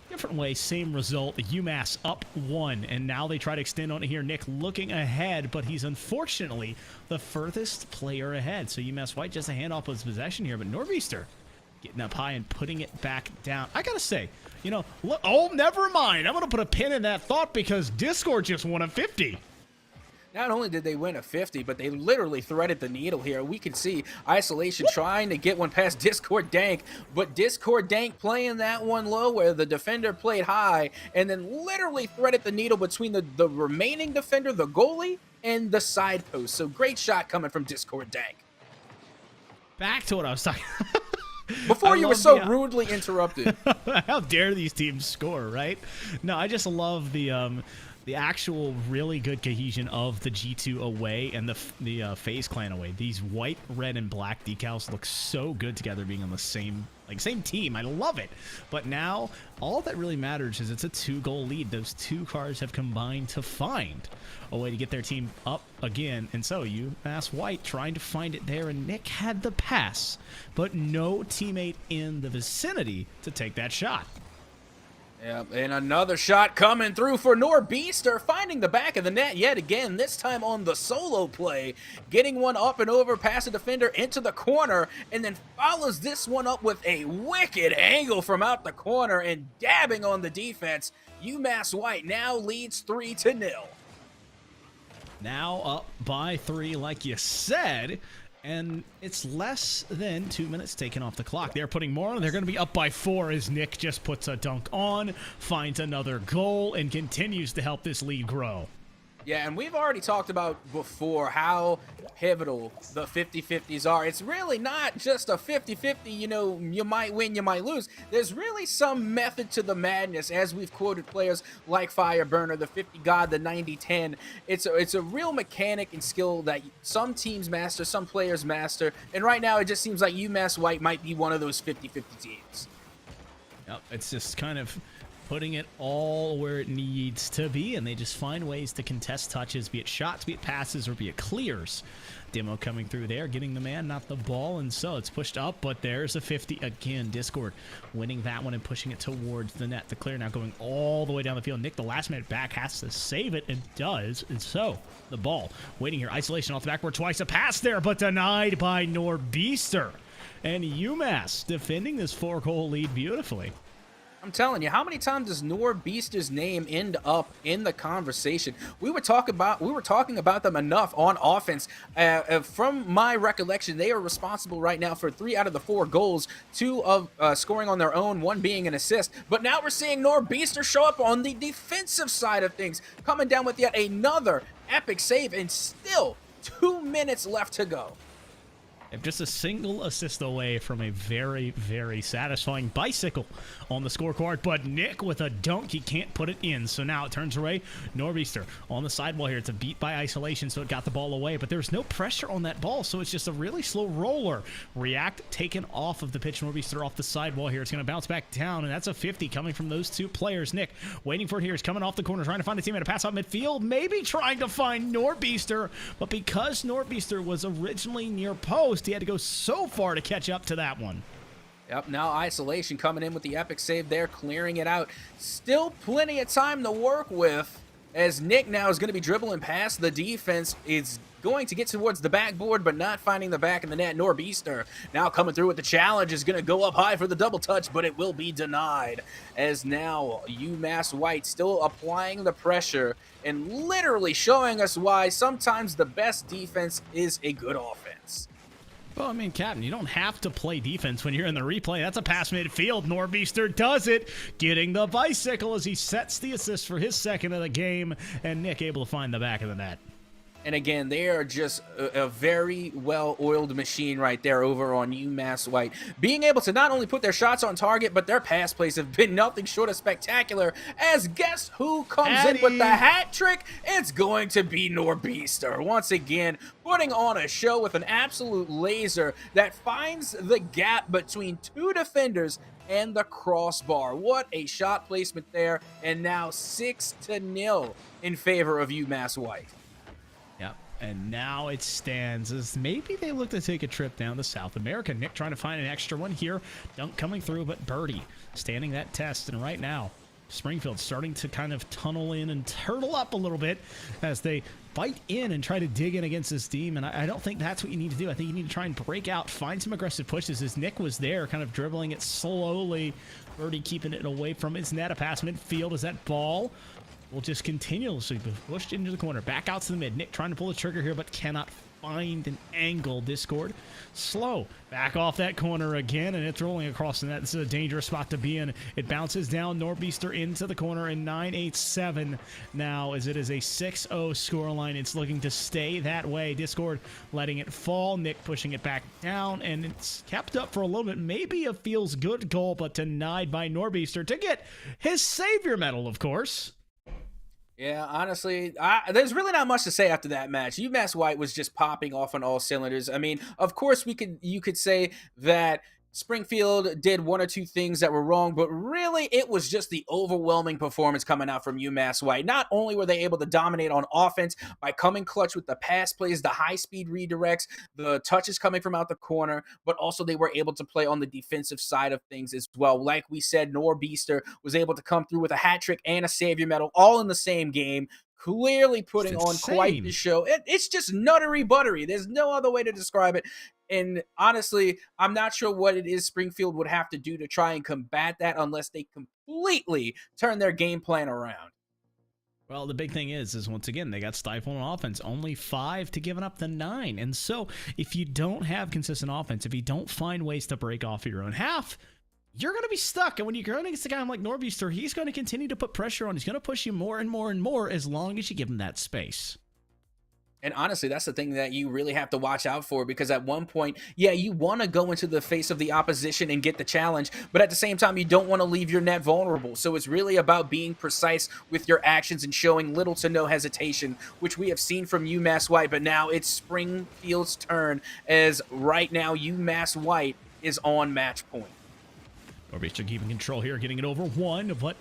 Different way, same result. UMass up 1, and now they try to extend on it here. Nick looking ahead, but he's unfortunately the furthest player ahead. So UMass White just a handoff of his possession here, but Norbeaster getting up high and putting it back down. I gotta say, you know, look, oh, never mind. I'm gonna put a pin in that thought because Discord just won a 50. Not only did they win a 50, but they literally threaded the needle here. We can see Isolation trying to get one past Discord Dank, but Discord Dank playing that one low where the defender played high and then literally threaded the needle between the remaining defender, the goalie, and the side post. So great shot coming from Discord Dank. Back to what I was talking Before you were so rudely interrupted. How dare these teams score, right? No, I just love the actual really good cohesion of the G2 away and the FaZe Clan away. These white, red, and black decals look so good together being on the same Like, same team. I love it. But now, all that really matters is it's a 2-goal lead. Those two cars have combined to find a way to get their team up again. And so, UMass White trying to find it there, and Nick had the pass, but no teammate in the vicinity to take that shot. Yep, and another shot coming through for Norbeaster, finding the back of the net yet again, this time on the solo play, getting one up and over past the defender into the corner, and then follows this one up with a wicked angle from out the corner and dabbing on the defense. UMass White now leads 3-0. Now up by 3, like you said, and it's less than 2 minutes taken off the clock. They're putting more on. They're going to be up by 4 as Nick just puts a dunk on, finds another goal, and continues to help this lead grow. Yeah, and we've already talked about before how pivotal the 50-50s are. It's really not just a 50-50, you know, you might win, you might lose. There's really some method to the madness, as we've quoted players like Fireburner, the 50 God, the 90-10. It's a real mechanic and skill that some teams master, some players master, and right now it just seems like UMass White might be one of those 50-50 teams. Yep, it's just kind of putting it all where it needs to be, and they just find ways to contest touches, be it shots, be it passes, or be it clears. Demo coming through there, getting the man, not the ball, and so it's pushed up, but there's a 50 again. Discord winning that one and pushing it towards the net. The clear now going all the way down the field. Nick, the last minute back, has to save it, and does, and so the ball waiting here. Isolation off the backboard twice. A pass there, but denied by Norbeaster. And UMass defending this 4-goal lead beautifully. I'm telling you, how many times does Norbeaster's name end up in the conversation? We were talking about them enough on offense. From my recollection, they are responsible right now for 3 out of the 4 goals, 2 of scoring on their own, 1 being an assist. But now we're seeing Norbeaster show up on the defensive side of things, coming down with yet another epic save, and still 2 minutes left to go. Just a single assist away from a very, very satisfying bicycle on the scorecard, but Nick with a dunk, he can't put it in, so now it turns away. Norbeaster on the sidewall here. It's a beat by isolation, so it got the ball away, but there's no pressure on that ball, so it's just a really slow roller. React taken off of the pitch. Norbeaster off the sidewall here. It's going to bounce back down, and that's a 50 coming from those 2 players. Nick waiting for it here. He's coming off the corner, trying to find a teammate to pass out midfield, maybe trying to find Norbeaster, but because Norbeaster was originally near post, he had to go so far to catch up to that one. Yep, now isolation coming in with the epic save there, clearing it out. Still plenty of time to work with, as Nick now is going to be dribbling past the defense. Is going to get towards the backboard, but not finding the back of the net. Norbeaster now coming through with the challenge, is going to go up high for the double touch, but it will be denied, as now UMass White still applying the pressure and literally showing us why sometimes the best defense is a good offense. Well, I mean, Captain, you don't have to play defense when you're in the replay. That's a pass midfield. Norbeaster does it, getting the bicycle as he sets the assist for his 2nd of the game, and Nick able to find the back of the net. And again, they are just a very well-oiled machine right there over on UMass White. Being able to not only put their shots on target, but their pass plays have been nothing short of spectacular. As guess who comes in with the hat trick? It's going to be Norbeaster. Once again, putting on a show with an absolute laser that finds the gap between 2 defenders and the crossbar. What a shot placement there. And now 6-0 in favor of UMass White. Yep, and now it stands as maybe they look to take a trip down to South America. Nick trying to find an extra one here. Dunk coming through, but Birdie standing that test. And right now, Springfield starting to kind of tunnel in and turtle up a little bit as they fight in and try to dig in against this team. And I don't think that's what you need to do. I think you need to try and break out, find some aggressive pushes, as Nick was there kind of dribbling it slowly. Birdie keeping it away from his net. A pass midfield as that ball will just continuously be pushed into the corner. Back out to the mid. Nick trying to pull the trigger here, but cannot find an angle. Discord slow. Back off that corner again, and it's rolling across the net. This is a dangerous spot to be in. It bounces down. Norbeaster into the corner, and 9-8-7 now, as it is a 6-0 scoreline. It's looking to stay that way. Discord letting it fall. Nick pushing it back down, and it's kept up for a little bit. Maybe a feels good goal, but denied by Norbeaster to get his savior medal, of course. Yeah, honestly, there's really not much to say after that match. UMass White was just popping off on all cylinders. I mean, of course, you could say that Springfield did one or two things that were wrong, but really it was just the overwhelming performance coming out from UMass White. Not only were they able to dominate on offense by coming clutch with the pass plays, the high-speed redirects, the touches coming from out the corner, but also they were able to play on the defensive side of things as well. Like we said, Norbeester was able to come through with a hat trick and a Savior medal all in the same game, clearly putting on quite the show. It's just nuttery buttery. There's no other way to describe it. And honestly, I'm not sure what it is Springfield would have to do to try and combat that unless they completely turn their game plan around. Well, the big thing is once again, they got stifled on offense, only 5 to giving up the 9. And so if you don't have consistent offense, if you don't find ways to break off your own half, you're going to be stuck. And when you're going against a guy like Norbeester, he's going to continue to put pressure on. He's going to push you more and more and more as long as you give him that space. And honestly, that's the thing that you really have to watch out for, because at one point, yeah, you want to go into the face of the opposition and get the challenge, but at the same time, you don't want to leave your net vulnerable. So it's really about being precise with your actions and showing little to no hesitation, which we have seen from UMass White, but now it's Springfield's turn, as right now UMass White is on match point. Norbeester keeping control here, getting it over 1, but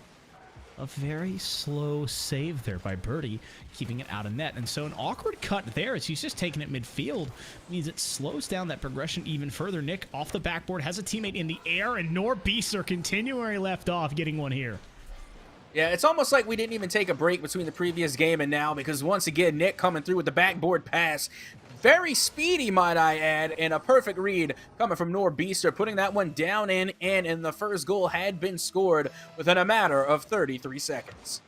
a very slow save there by Birdie, keeping it out of net. And so an awkward cut there as he's just taking it midfield means it slows down that progression even further. Nick off the backboard, has a teammate in the air, and Norbeester continuing where he left off, getting one here. Yeah, it's almost like we didn't even take a break between the previous game and now, because once again, Nick coming through with the backboard pass. Very speedy, might I add, and a perfect read coming from Norbeester, putting that one down in, and the first goal had been scored within a matter of 33 seconds.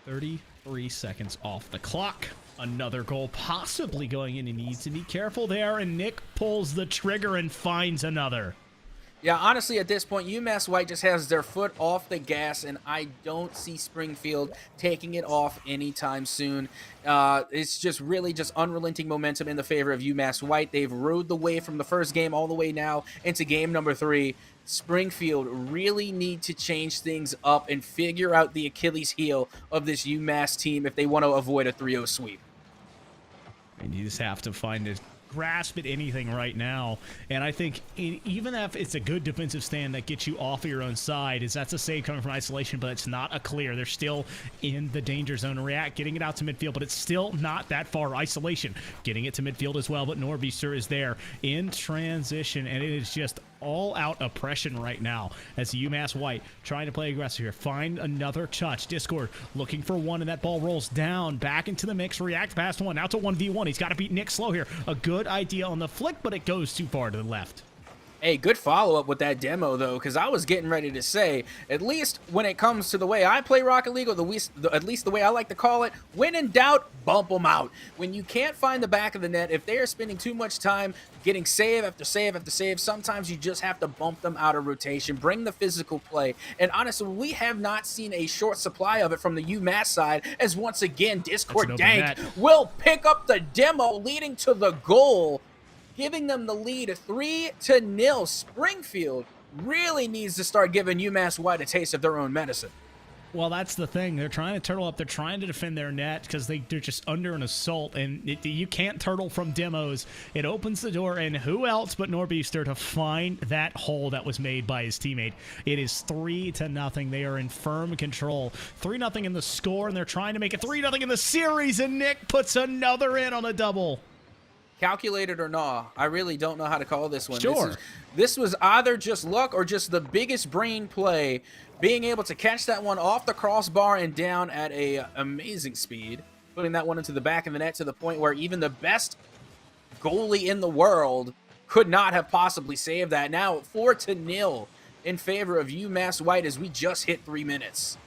33 seconds off the clock. Another goal possibly going in. He needs to be careful there, and Nick pulls the trigger and finds another. Yeah, honestly, at this point, UMass White just has their foot off the gas, and I don't see Springfield taking it off anytime soon. It's just really just unrelenting momentum in the favor of UMass White. They've rode the wave from the first game all the way now into game number 3. Springfield really need to change things up and figure out the Achilles heel of this UMass team if they want to avoid a 3-0 sweep. And you just have to find a grasp at anything right now, and I think even if it's a good defensive stand that gets you off of your own side, is that's a save coming from isolation, but it's not a clear. They're still in the danger zone. React getting it out to midfield, but it's still not that far. Isolation getting it to midfield as well, but Norbeester is there in transition, and it is just all-out oppression right now as UMass White trying to play aggressive here. Find another touch. Discord looking for one, and that ball rolls down back into the mix. React past one. Now to 1v1. He's got to beat Nick slow here. A good idea on the flick, but it goes too far to the left. Hey, good follow-up with that demo, though, because I was getting ready to say, at least when it comes to the way I play Rocket League, or at least the way I like to call it, when in doubt, bump them out. When you can't find the back of the net, if they are spending too much time getting save after save after save, sometimes you just have to bump them out of rotation, bring the physical play. And honestly, we have not seen a short supply of it from the UMass side, as once again, Discord Dank will pick up the demo, leading to the goal, giving them the lead 3-0. Springfield really needs to start giving UMass White a taste of their own medicine. Well, that's the thing. They're trying to turtle up. They're trying to defend their net because they're just under an assault, and you can't turtle from demos. It opens the door, and who else but Norbeester to find that hole that was made by his teammate. It is 3-0. They are in firm control. 3-0 in the score, and they're trying to make it 3-0 in the series, and Nick puts another in on a double. Calculated or not, I really don't know how to call this one. Sure. This was either just luck or just the biggest brain play, being able to catch that one off the crossbar and down at a amazing speed, putting that one into the back of the net to the point where even the best goalie in the world could not have possibly saved that. Now 4-0 in favor of UMass White as we just hit 3 minutes.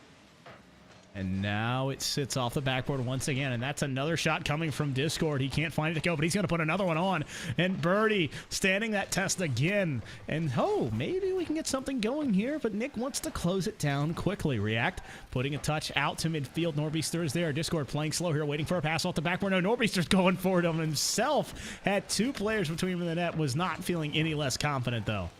And now it sits off the backboard once again, and that's another shot coming from Discord. He can't find it to go, but he's going to put another one on. And Birdie standing that test again. And, oh, maybe we can get something going here, but Nick wants to close it down quickly. React putting a touch out to midfield. Norbeester is there. Discord playing slow here, waiting for a pass off the backboard. No, Norbeester's going for it on himself. Had 2 players between him and the net. Was not feeling any less confident, though.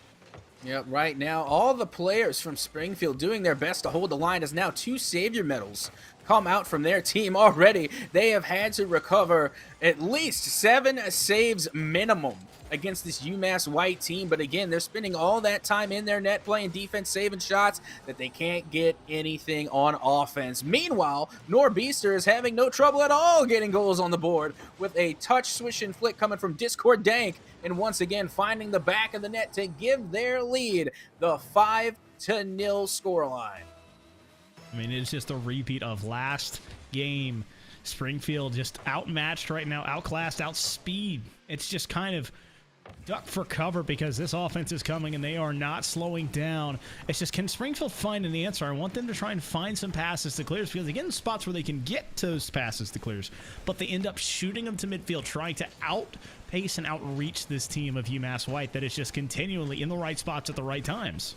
Yep, right now, all the players from Springfield doing their best to hold the line, as now 2 Savior medals come out from their team already. They have had to recover at least 7 saves minimum against this UMass White team. But again, they're spending all that time in their net playing defense, saving shots that they can't get anything on offense. Meanwhile, Norbeaster is having no trouble at all getting goals on the board with a touch swish and flick coming from Discord Dank, and once again finding the back of the net to give their lead the 5-0 scoreline. I mean, it's just a repeat of last game. Springfield just outmatched right now, outclassed, outspeed. It's just kind of duck for cover because this offense is coming and they are not slowing down. It's just, can Springfield find an answer? I want them to try and find some passes to clears because they get in spots where they can get those passes to clears, but they end up shooting them to midfield, trying to outpace and outreach this team of UMass White that is just continually in the right spots at the right times.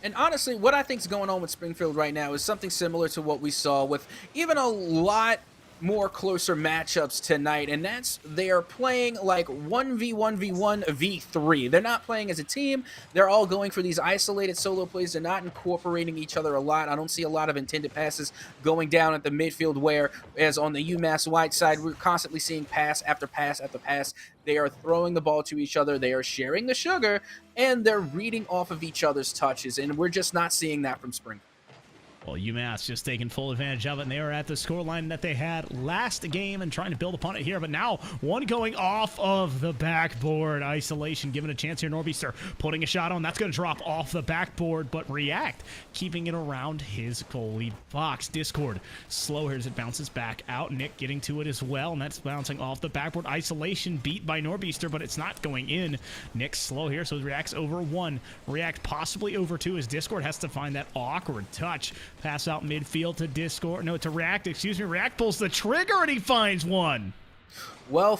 And honestly, what I think is going on with Springfield right now is something similar to what we saw with even a lot more closer matchups tonight, and that's they are playing like 1v1v1 v3. They're not playing as a team. They're all going for these isolated solo plays. They're not incorporating each other a lot. I don't see a lot of intended passes going down at the midfield, whereas on the UMass White side, we're constantly seeing pass after pass after pass. They are throwing the ball to each other. They are sharing the sugar, and they're reading off of each other's touches, and we're just not seeing that from Springfield. Well, UMass just taking full advantage of it, and they are at the scoreline that they had last game and trying to build upon it here. But now, one going off of the backboard. Isolation given a chance here. Norbeaster putting a shot on. That's going to drop off the backboard, but React keeping it around his goalie box. Discord slow here as it bounces back out. Nick getting to it as well, and that's bouncing off the backboard. Isolation beat by Norbeaster, but it's not going in. Nick's slow here, so React's over 1. React possibly over 2 as Discord has to find that awkward touch. Pass out midfield to Discord. No, to React, excuse me. React pulls the trigger and he finds one. Well,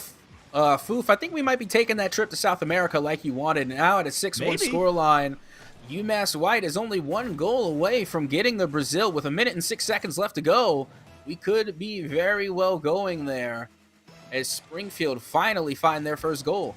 Foof, I think we might be taking that trip to South America like you wanted. Now at a 6-1 scoreline, UMass White is only 1 goal away from getting the Brazil with 1 minute and 6 seconds left to go. We could be very well going there as Springfield finally find their first goal.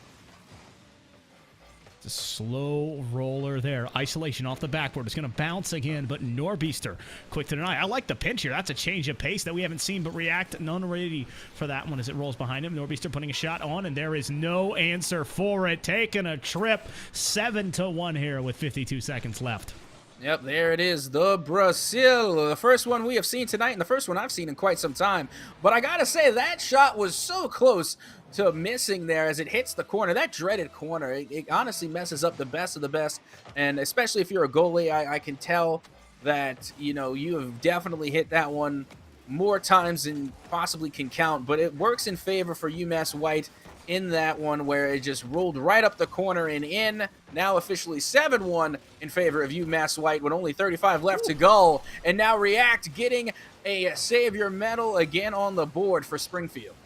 It's a slow roller there. Isolation off the backboard. It's going to bounce again, but Norbeaster quick to deny. I like the pinch here. That's a change of pace that we haven't seen, but React none ready for that one as it rolls behind him. Norbeaster putting a shot on, and there is no answer for it. Taking a trip. 7-1 here with 52 seconds left. Yep, there it is, the Brazil, the first one we have seen tonight and the first one I've seen in quite some time. But I gotta say, that shot was so close to missing there as it hits the corner. That dreaded corner, it honestly messes up the best of the best. And especially if you're a goalie, I can tell that, you know, you have definitely hit that one more times than possibly can count. But it works in favor for UMass White in that one where it just rolled right up the corner and in. Now officially 7-1 in favor of UMass White with only 35 left to go. And now React getting a Savior medal again on the board for Springfield.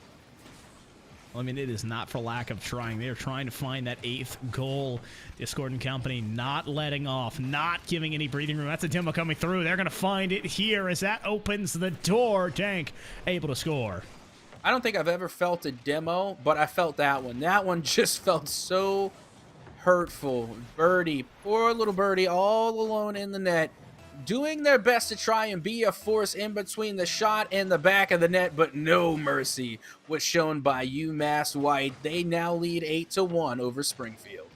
I mean, it is not for lack of trying. They're trying to find that 8th goal. Discord and company not letting off, not giving any breathing room. That's a demo coming through. They're going to find it here as that opens the door. Dank able to score. I don't think I've ever felt a demo, but I felt that one. That one just felt so hurtful. Birdie, poor little Birdie, all alone in the net, doing their best to try and be a force in between the shot and the back of the net, but no mercy was shown by UMass White. They now lead 8-1 over Springfield.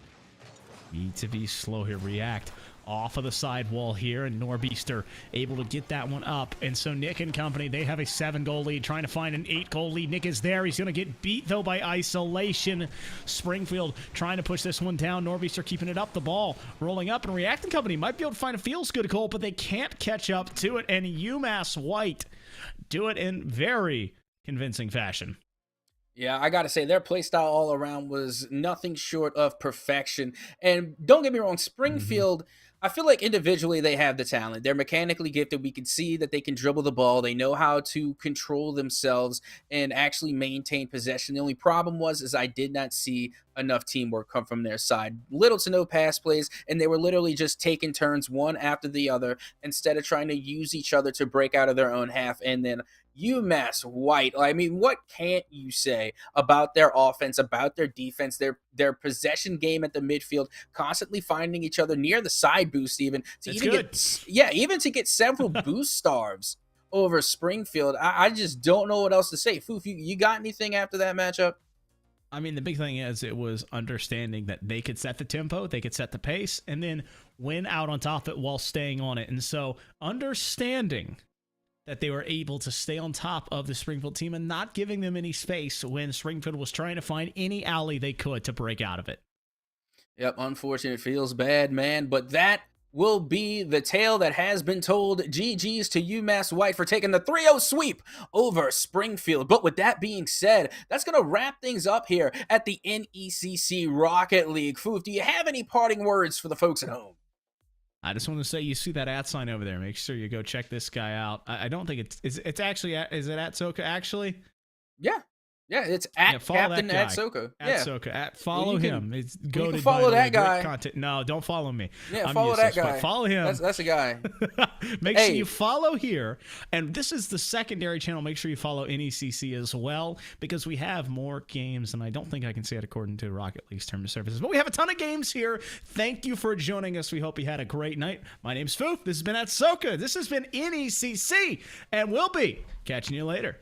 Need to be slow here. React off of the sidewall here, and Norbeaster able to get that one up. And so Nick and company, they have a 7-goal lead, trying to find an 8-goal lead. Nick is there. He's going to get beat, though, by isolation. Springfield trying to push this one down. Norbeaster keeping it up. The ball rolling up, and React and company might be able to find a feels-good goal, but they can't catch up to it. And UMass White do it in very convincing fashion. Yeah, I got to say, their play style all around was nothing short of perfection. And don't get me wrong, Springfield, I feel like individually they have the talent. They're mechanically gifted. We can see that they can dribble the ball. They know how to control themselves and actually maintain possession. The only problem is I did not see enough teamwork come from their side. Little to no pass plays, and they were literally just taking turns one after the other instead of trying to use each other to break out of their own half. And then UMass White, I mean, what can't you say about their offense, about their defense, their possession game at the midfield, constantly finding each other near the side boost, even to It's even good. get even to get several boost stars over Springfield. I just don't know what else to say. Foof, you got anything after that matchup? I mean, the big thing is it was understanding that they could set the tempo, they could set the pace, and then win out on top of it while staying on it. And so understanding that they were able to stay on top of the Springfield team and not giving them any space when Springfield was trying to find any alley they could to break out of it. Yep, unfortunate. Feels bad, man. But that will be the tale that has been told. GG's to UMass White for taking the 3-0 sweep over Springfield. But with that being said, that's going to wrap things up here at the NECC Rocket League. Foof, do you have any parting words for the folks at home? I just want to say, you see that @ sign over there. Make sure you go check this guy out. I don't think it's actually is it at Soka actually? Yeah, it's at Captain at Soka. At Soka. Follow him. It's you can follow that guy. Content. No, don't follow me. Yeah, follow that guy. Follow him. That's a guy. Make sure you follow here. And this is the secondary channel. Make sure you follow NECC as well, because we have more games, and I don't think I can say it according to Rocket League's terms of services, but we have a ton of games here. Thank you for joining us. We hope you had a great night. My name's Foof. This has been at Soka. This has been NECC, and we'll be catching you later.